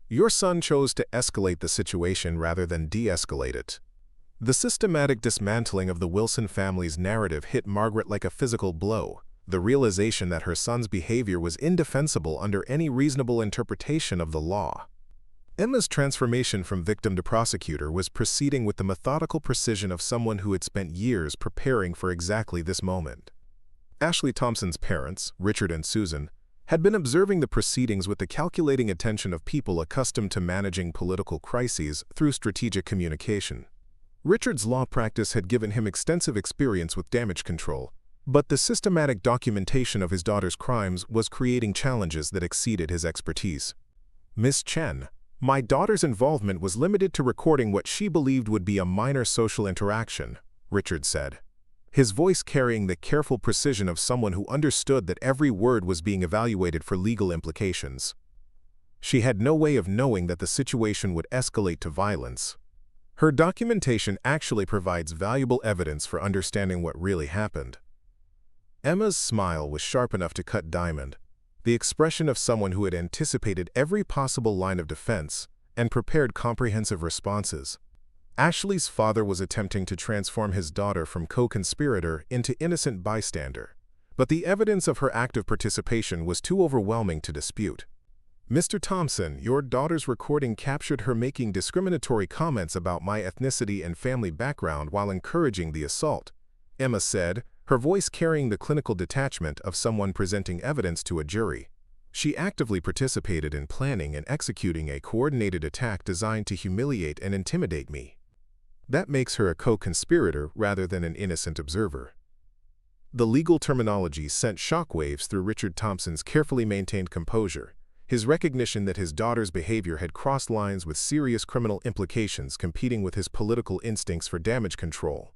Your son chose to escalate the situation rather than de-escalate it." The systematic dismantling of the Wilson family's narrative hit Margaret like a physical blow, the realization that her son's behavior was indefensible under any reasonable interpretation of the law. Emma's transformation from victim to prosecutor was proceeding with the methodical precision of someone who had spent years preparing for exactly this moment. Ashley Thompson's parents, Richard and Susan, had been observing the proceedings with the calculating attention of people accustomed to managing political crises through strategic communication. Richard's law practice had given him extensive experience with damage control, but the systematic documentation of his daughter's crimes was creating challenges that exceeded his expertise. "Miss Chen, my daughter's involvement was limited to recording what she believed would be a minor social interaction," Richard said, his voice carrying the careful precision of someone who understood that every word was being evaluated for legal implications. She had no way of knowing that the situation would escalate to violence. Her documentation actually provides valuable evidence for understanding what really happened. Emma's smile was sharp enough to cut diamond, the expression of someone who had anticipated every possible line of defense, and prepared comprehensive responses. Ashley's father was attempting to transform his daughter from co-conspirator into innocent bystander, but the evidence of her active participation was too overwhelming to dispute. "Mr. Thompson, your daughter's recording captured her making discriminatory comments about my ethnicity and family background while encouraging the assault," Emma said, her voice carrying the clinical detachment of someone presenting evidence to a jury. "She actively participated in planning and executing a coordinated attack designed to humiliate and intimidate me. That makes her a co-conspirator rather than an innocent observer." The legal terminology sent shockwaves through Richard Thompson's carefully maintained composure, his recognition that his daughter's behavior had crossed lines with serious criminal implications competing with his political instincts for damage control.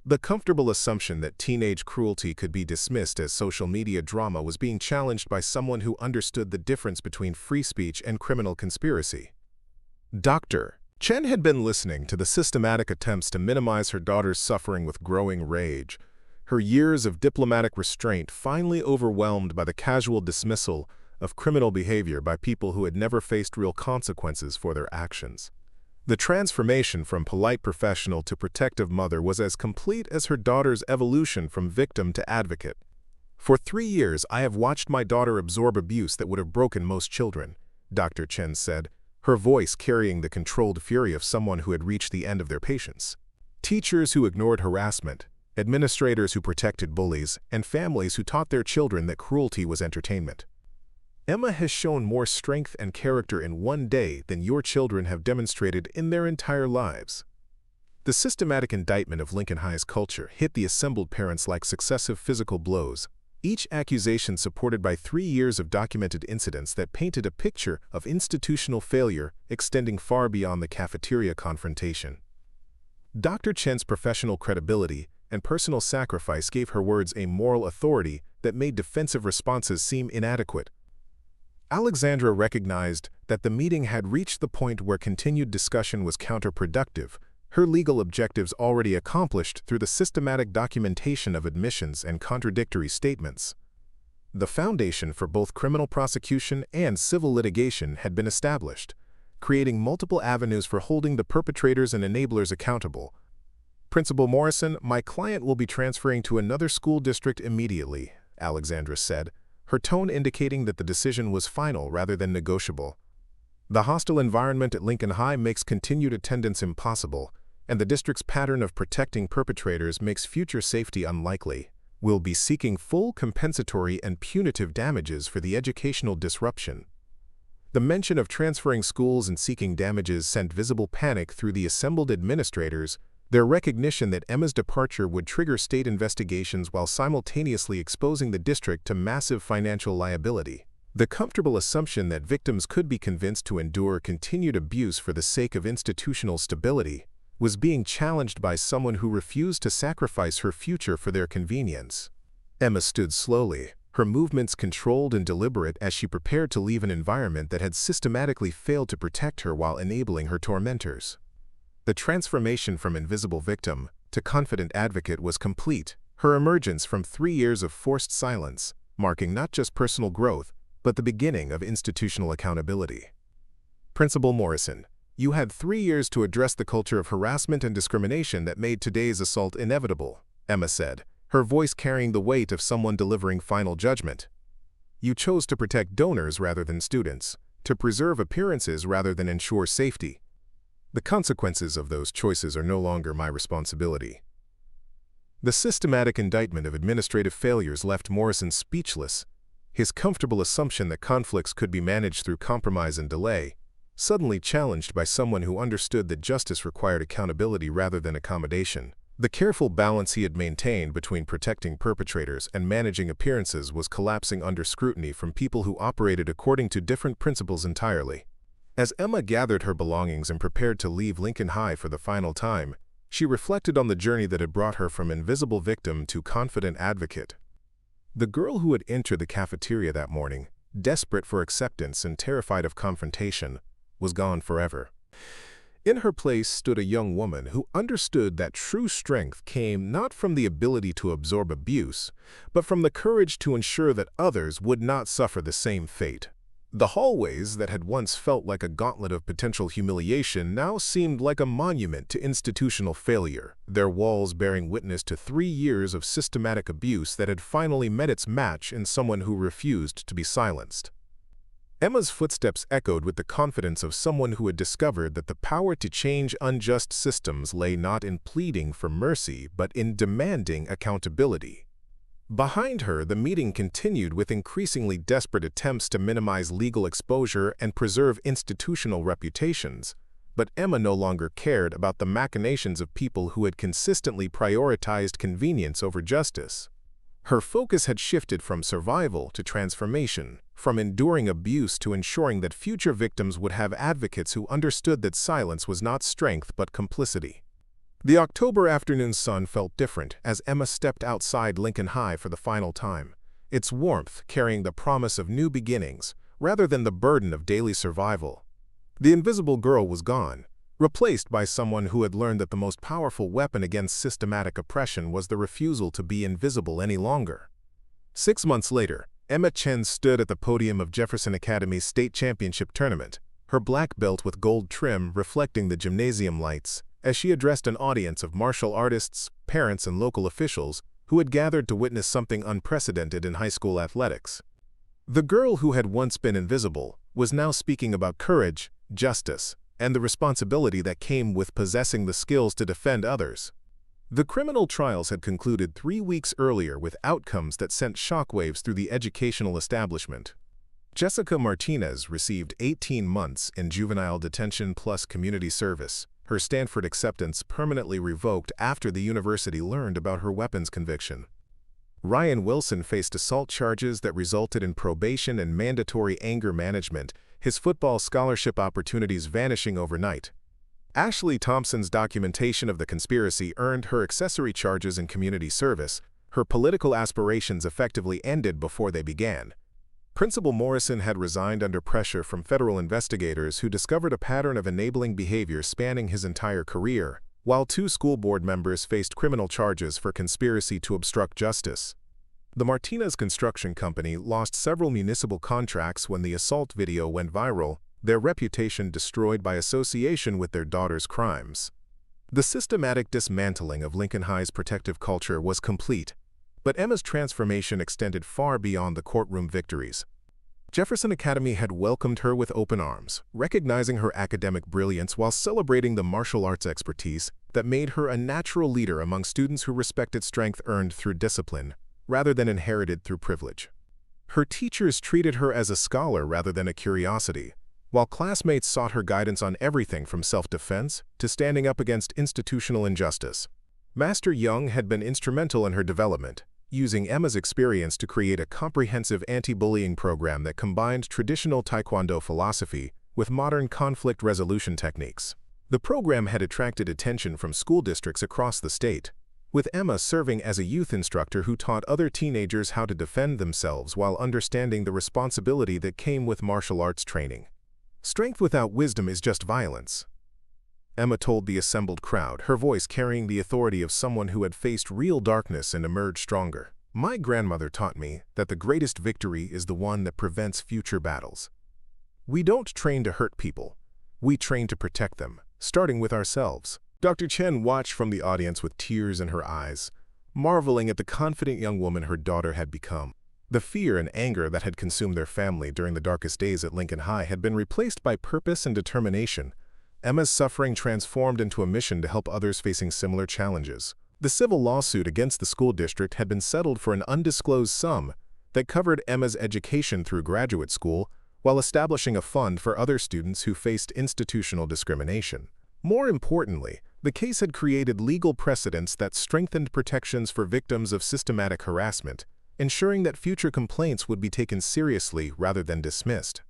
The comfortable assumption that teenage cruelty could be dismissed as social media drama was being challenged by someone who understood the difference between free speech and criminal conspiracy. Dr. Chen had been listening to the systematic attempts to minimize her daughter's suffering with growing rage, her years of diplomatic restraint finally overwhelmed by the casual dismissal of criminal behavior by people who had never faced real consequences for their actions. The transformation from polite professional to protective mother was as complete as her daughter's evolution from victim to advocate. "For 3 years, I have watched my daughter absorb abuse that would have broken most children," Dr. Chen said, her voice carrying the controlled fury of someone who had reached the end of their patience. "Teachers who ignored harassment, administrators who protected bullies, and families who taught their children that cruelty was entertainment. Emma has shown more strength and character in one day than your children have demonstrated in their entire lives." The systematic indictment of Lincoln High's culture hit the assembled parents like successive physical blows, each accusation supported by 3 years of documented incidents that painted a picture of institutional failure extending far beyond the cafeteria confrontation. Dr. Chen's professional credibility and personal sacrifice gave her words a moral authority that made defensive responses seem inadequate. Alexandra recognized that the meeting had reached the point where continued discussion was counterproductive, her legal objectives already accomplished through the systematic documentation of admissions and contradictory statements. The foundation for both criminal prosecution and civil litigation had been established, creating multiple avenues for holding the perpetrators and enablers accountable. "Principal Morrison, my client will be transferring to another school district immediately," Alexandra said, her tone indicating that the decision was final rather than negotiable. "The hostile environment at Lincoln High makes continued attendance impossible, and the district's pattern of protecting perpetrators makes future safety unlikely. We'll be seeking full compensatory and punitive damages for the educational disruption." The mention of transferring schools and seeking damages sent visible panic through the assembled administrators, their recognition that Emma's departure would trigger state investigations while simultaneously exposing the district to massive financial liability. The comfortable assumption that victims could be convinced to endure continued abuse for the sake of institutional stability was being challenged by someone who refused to sacrifice her future for their convenience. Emma stood slowly, her movements controlled and deliberate as she prepared to leave an environment that had systematically failed to protect her while enabling her tormentors. The transformation from invisible victim to confident advocate was complete, her emergence from 3 years of forced silence, marking not just personal growth, but the beginning of institutional accountability. "Principal Morrison, you had 3 years to address the culture of harassment and discrimination that made today's assault inevitable," Emma said, her voice carrying the weight of someone delivering final judgment. "You chose to protect donors rather than students, to preserve appearances rather than ensure safety. The consequences of those choices are no longer my responsibility." The systematic indictment of administrative failures left Morrison speechless, his comfortable assumption that conflicts could be managed through compromise and delay, suddenly challenged by someone who understood that justice required accountability rather than accommodation. The careful balance he had maintained between protecting perpetrators and managing appearances was collapsing under scrutiny from people who operated according to different principles entirely. As Emma gathered her belongings and prepared to leave Lincoln High for the final time, she reflected on the journey that had brought her from invisible victim to confident advocate. The girl who had entered the cafeteria that morning, desperate for acceptance and terrified of confrontation, was gone forever. In her place stood a young woman who understood that true strength came not from the ability to absorb abuse, but from the courage to ensure that others would not suffer the same fate. The hallways that had once felt like a gauntlet of potential humiliation now seemed like a monument to institutional failure, their walls bearing witness to 3 years of systematic abuse that had finally met its match in someone who refused to be silenced. Emma's footsteps echoed with the confidence of someone who had discovered that the power to change unjust systems lay not in pleading for mercy but in demanding accountability. Behind her, the meeting continued with increasingly desperate attempts to minimize legal exposure and preserve institutional reputations, but Emma no longer cared about the machinations of people who had consistently prioritized convenience over justice. Her focus had shifted from survival to transformation, from enduring abuse to ensuring that future victims would have advocates who understood that silence was not strength but complicity. The October afternoon sun felt different as Emma stepped outside Lincoln High for the final time, its warmth carrying the promise of new beginnings rather than the burden of daily survival. The invisible girl was gone, replaced by someone who had learned that the most powerful weapon against systematic oppression was the refusal to be invisible any longer. 6 months later, Emma Chen stood at the podium of Jefferson Academy's state championship tournament, her black belt with gold trim reflecting the gymnasium lights, as she addressed an audience of martial artists, parents, and local officials who had gathered to witness something unprecedented in high school athletics. The girl who had once been invisible was now speaking about courage, justice, and the responsibility that came with possessing the skills to defend others. The criminal trials had concluded 3 weeks earlier with outcomes that sent shockwaves through the educational establishment. Jessica Martinez received 18 months in juvenile detention plus community service, her Stanford acceptance permanently revoked after the university learned about her weapons conviction. Ryan Wilson faced assault charges that resulted in probation and mandatory anger management, his football scholarship opportunities vanishing overnight. Ashley Thompson's documentation of the conspiracy earned her accessory charges in community service. Her political aspirations effectively ended before they began. Principal Morrison had resigned under pressure from federal investigators who discovered a pattern of enabling behavior spanning his entire career, while 2 school board members faced criminal charges for conspiracy to obstruct justice. The Martinez Construction Company lost several municipal contracts when the assault video went viral, their reputation destroyed by association with their daughter's crimes. The systematic dismantling of Lincoln High's protective culture was complete, but Emma's transformation extended far beyond the courtroom victories. Jefferson Academy had welcomed her with open arms, recognizing her academic brilliance while celebrating the martial arts expertise that made her a natural leader among students who respected strength earned through discipline, rather than inherited through privilege. Her teachers treated her as a scholar rather than a curiosity, while classmates sought her guidance on everything from self-defense to standing up against institutional injustice. Master Young had been instrumental in her development, using Emma's experience to create a comprehensive anti-bullying program that combined traditional TAEKWONDO philosophy with modern conflict resolution techniques. The program had attracted attention from school districts across the state, with Emma serving as a youth instructor who taught other teenagers how to defend themselves while understanding the responsibility that came with martial arts training. Strength without wisdom is just violence, Emma told the assembled crowd, her voice carrying the authority of someone who had faced real darkness and emerged stronger. My grandmother taught me that the greatest victory is the one that prevents future battles. We don't train to hurt people. We train to protect them, starting with ourselves. Dr. Chen watched from the audience with tears in her eyes, marveling at the confident young woman her daughter had become. The fear and anger that had consumed their family during the darkest days at Lincoln High had been replaced by purpose and determination. Emma's suffering transformed into a mission to help others facing similar challenges. The civil lawsuit against the school district had been settled for an undisclosed sum that covered Emma's education through graduate school while establishing a fund for other students who faced institutional discrimination. More importantly, the case had created legal precedents that strengthened protections for victims of systematic harassment, ensuring that future complaints would be taken seriously rather than dismissed.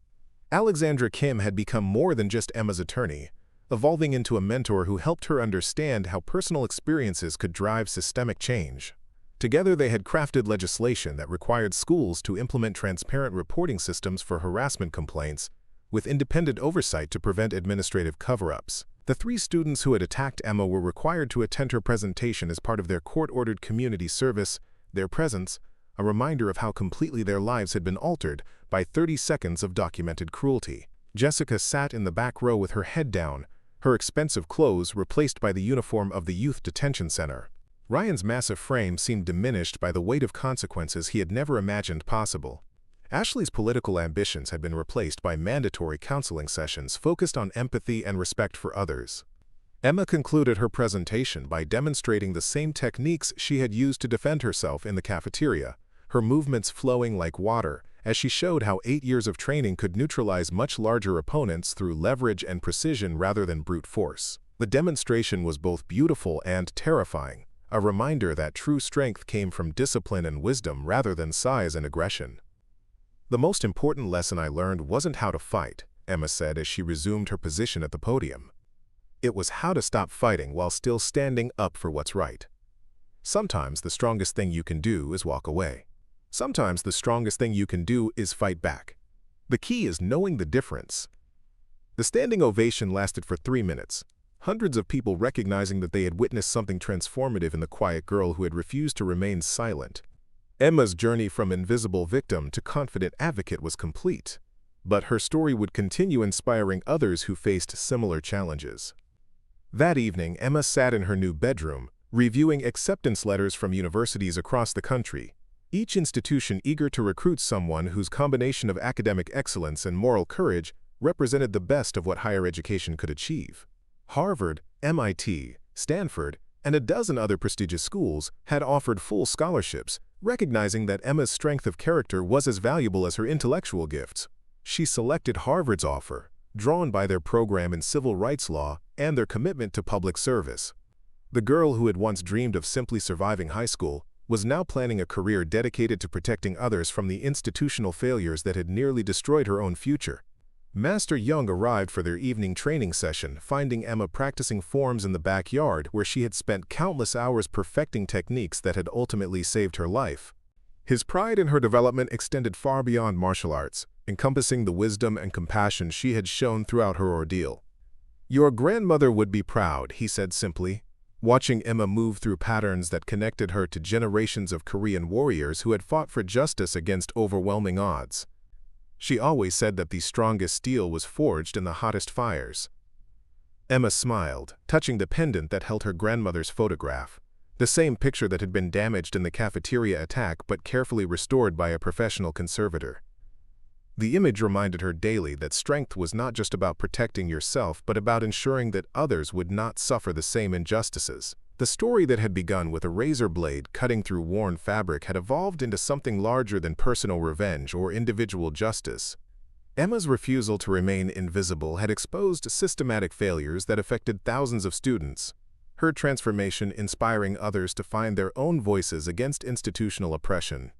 Alexandra Kim had become more than just Emma's attorney, evolving into a mentor who helped her understand how personal experiences could drive systemic change. Together, they had crafted legislation that required schools to implement transparent reporting systems for harassment complaints, with independent oversight to prevent administrative cover-ups. The 3 students who had attacked Emma were required to attend her presentation as part of their court-ordered community service. Their presence, a reminder of how completely their lives had been altered by 30 seconds of documented cruelty. Jessica sat in the back row with her head down, her expensive clothes replaced by the uniform of the youth detention center. Ryan's massive frame seemed diminished by the weight of consequences he had never imagined possible. Ashley's political ambitions had been replaced by mandatory counseling sessions focused on empathy and respect for others. Emma concluded her presentation by demonstrating the same techniques she had used to defend herself in the cafeteria, her movements flowing like water, as she showed how 8 years of training could neutralize much larger opponents through leverage and precision rather than brute force. The demonstration was both beautiful and terrifying, a reminder that true strength came from discipline and wisdom rather than size and aggression. "The most important lesson I learned wasn't how to fight," Emma said as she resumed her position at the podium. "It was how to stop fighting while still standing up for what's right. Sometimes the strongest thing you can do is walk away. Sometimes the strongest thing you can do is fight back. The key is knowing the difference." The standing ovation lasted for 3 minutes, hundreds of people recognizing that they had witnessed something transformative in the quiet girl who had refused to remain silent. Emma's journey from invisible victim to confident advocate was complete, but her story would continue inspiring others who faced similar challenges. That evening, Emma sat in her new bedroom, reviewing acceptance letters from universities across the country, each institution eager to recruit someone whose combination of academic excellence and moral courage represented the best of what higher education could achieve. Harvard, MIT, Stanford, and a dozen other prestigious schools had offered full scholarships, recognizing that Emma's strength of character was as valuable as her intellectual gifts. She selected Harvard's offer, drawn by their program in civil rights law and their commitment to public service. The girl who had once dreamed of simply surviving high school was now planning a career dedicated to protecting others from the institutional failures that had nearly destroyed her own future. Master Young arrived for their evening training session, finding Emma practicing forms in the backyard where she had spent countless hours perfecting techniques that had ultimately saved her life. His pride in her development extended far beyond martial arts, encompassing the wisdom and compassion she had shown throughout her ordeal. "Your grandmother would be proud," he said simply, watching Emma move through patterns that connected her to generations of Korean warriors who had fought for justice against overwhelming odds. She always said that the strongest steel was forged in the hottest fires. Emma smiled, touching the pendant that held her grandmother's photograph, the same picture that had been damaged in the cafeteria attack but carefully restored by a professional conservator. The image reminded her daily that strength was not just about protecting yourself but about ensuring that others would not suffer the same injustices. The story that had begun with a razor blade cutting through worn fabric had evolved into something larger than personal revenge or individual justice. Emma's refusal to remain invisible had exposed systematic failures that affected thousands of students, her transformation inspiring others to find their own voices against institutional oppression.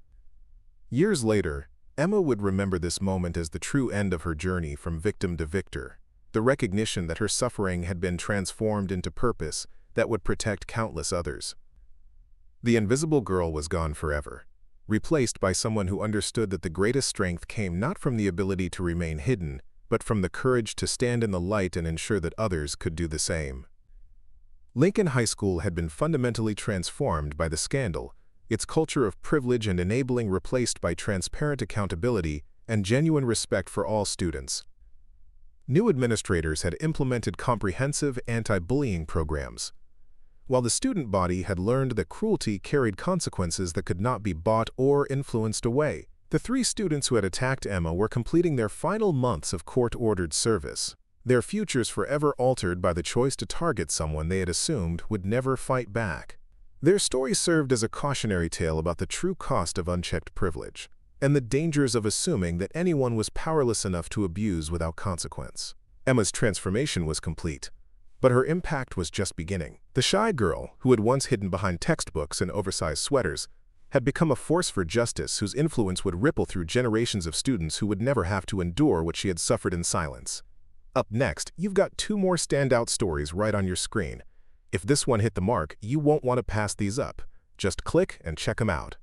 Years later, Emma would remember this moment as the true end of her journey from victim to victor, the recognition that her suffering had been transformed into purpose that would protect countless others. The invisible girl was gone forever, replaced by someone who understood that the greatest strength came not from the ability to remain hidden, but from the courage to stand in the light and ensure that others could do the same. Lincoln High School had been fundamentally transformed by the scandal, its culture of privilege and enabling replaced by transparent accountability and genuine respect for all students. New administrators had implemented comprehensive anti-bullying programs, while the student body had learned that cruelty carried consequences that could not be bought or influenced away. The 3 students who had attacked Emma were completing their final months of court-ordered service, their futures forever altered by the choice to target someone they had assumed would never fight back. Their story served as a cautionary tale about the true cost of unchecked privilege and the dangers of assuming that anyone was powerless enough to abuse without consequence. Emma's transformation was complete, but her impact was just beginning. The shy girl, who had once hidden behind textbooks and oversized sweaters, had become a force for justice whose influence would ripple through generations of students who would never have to endure what she had suffered in silence. Up next, you've got 2 more standout stories right on your screen. If this one hit the mark, you won't want to pass these up. Just click and check them out.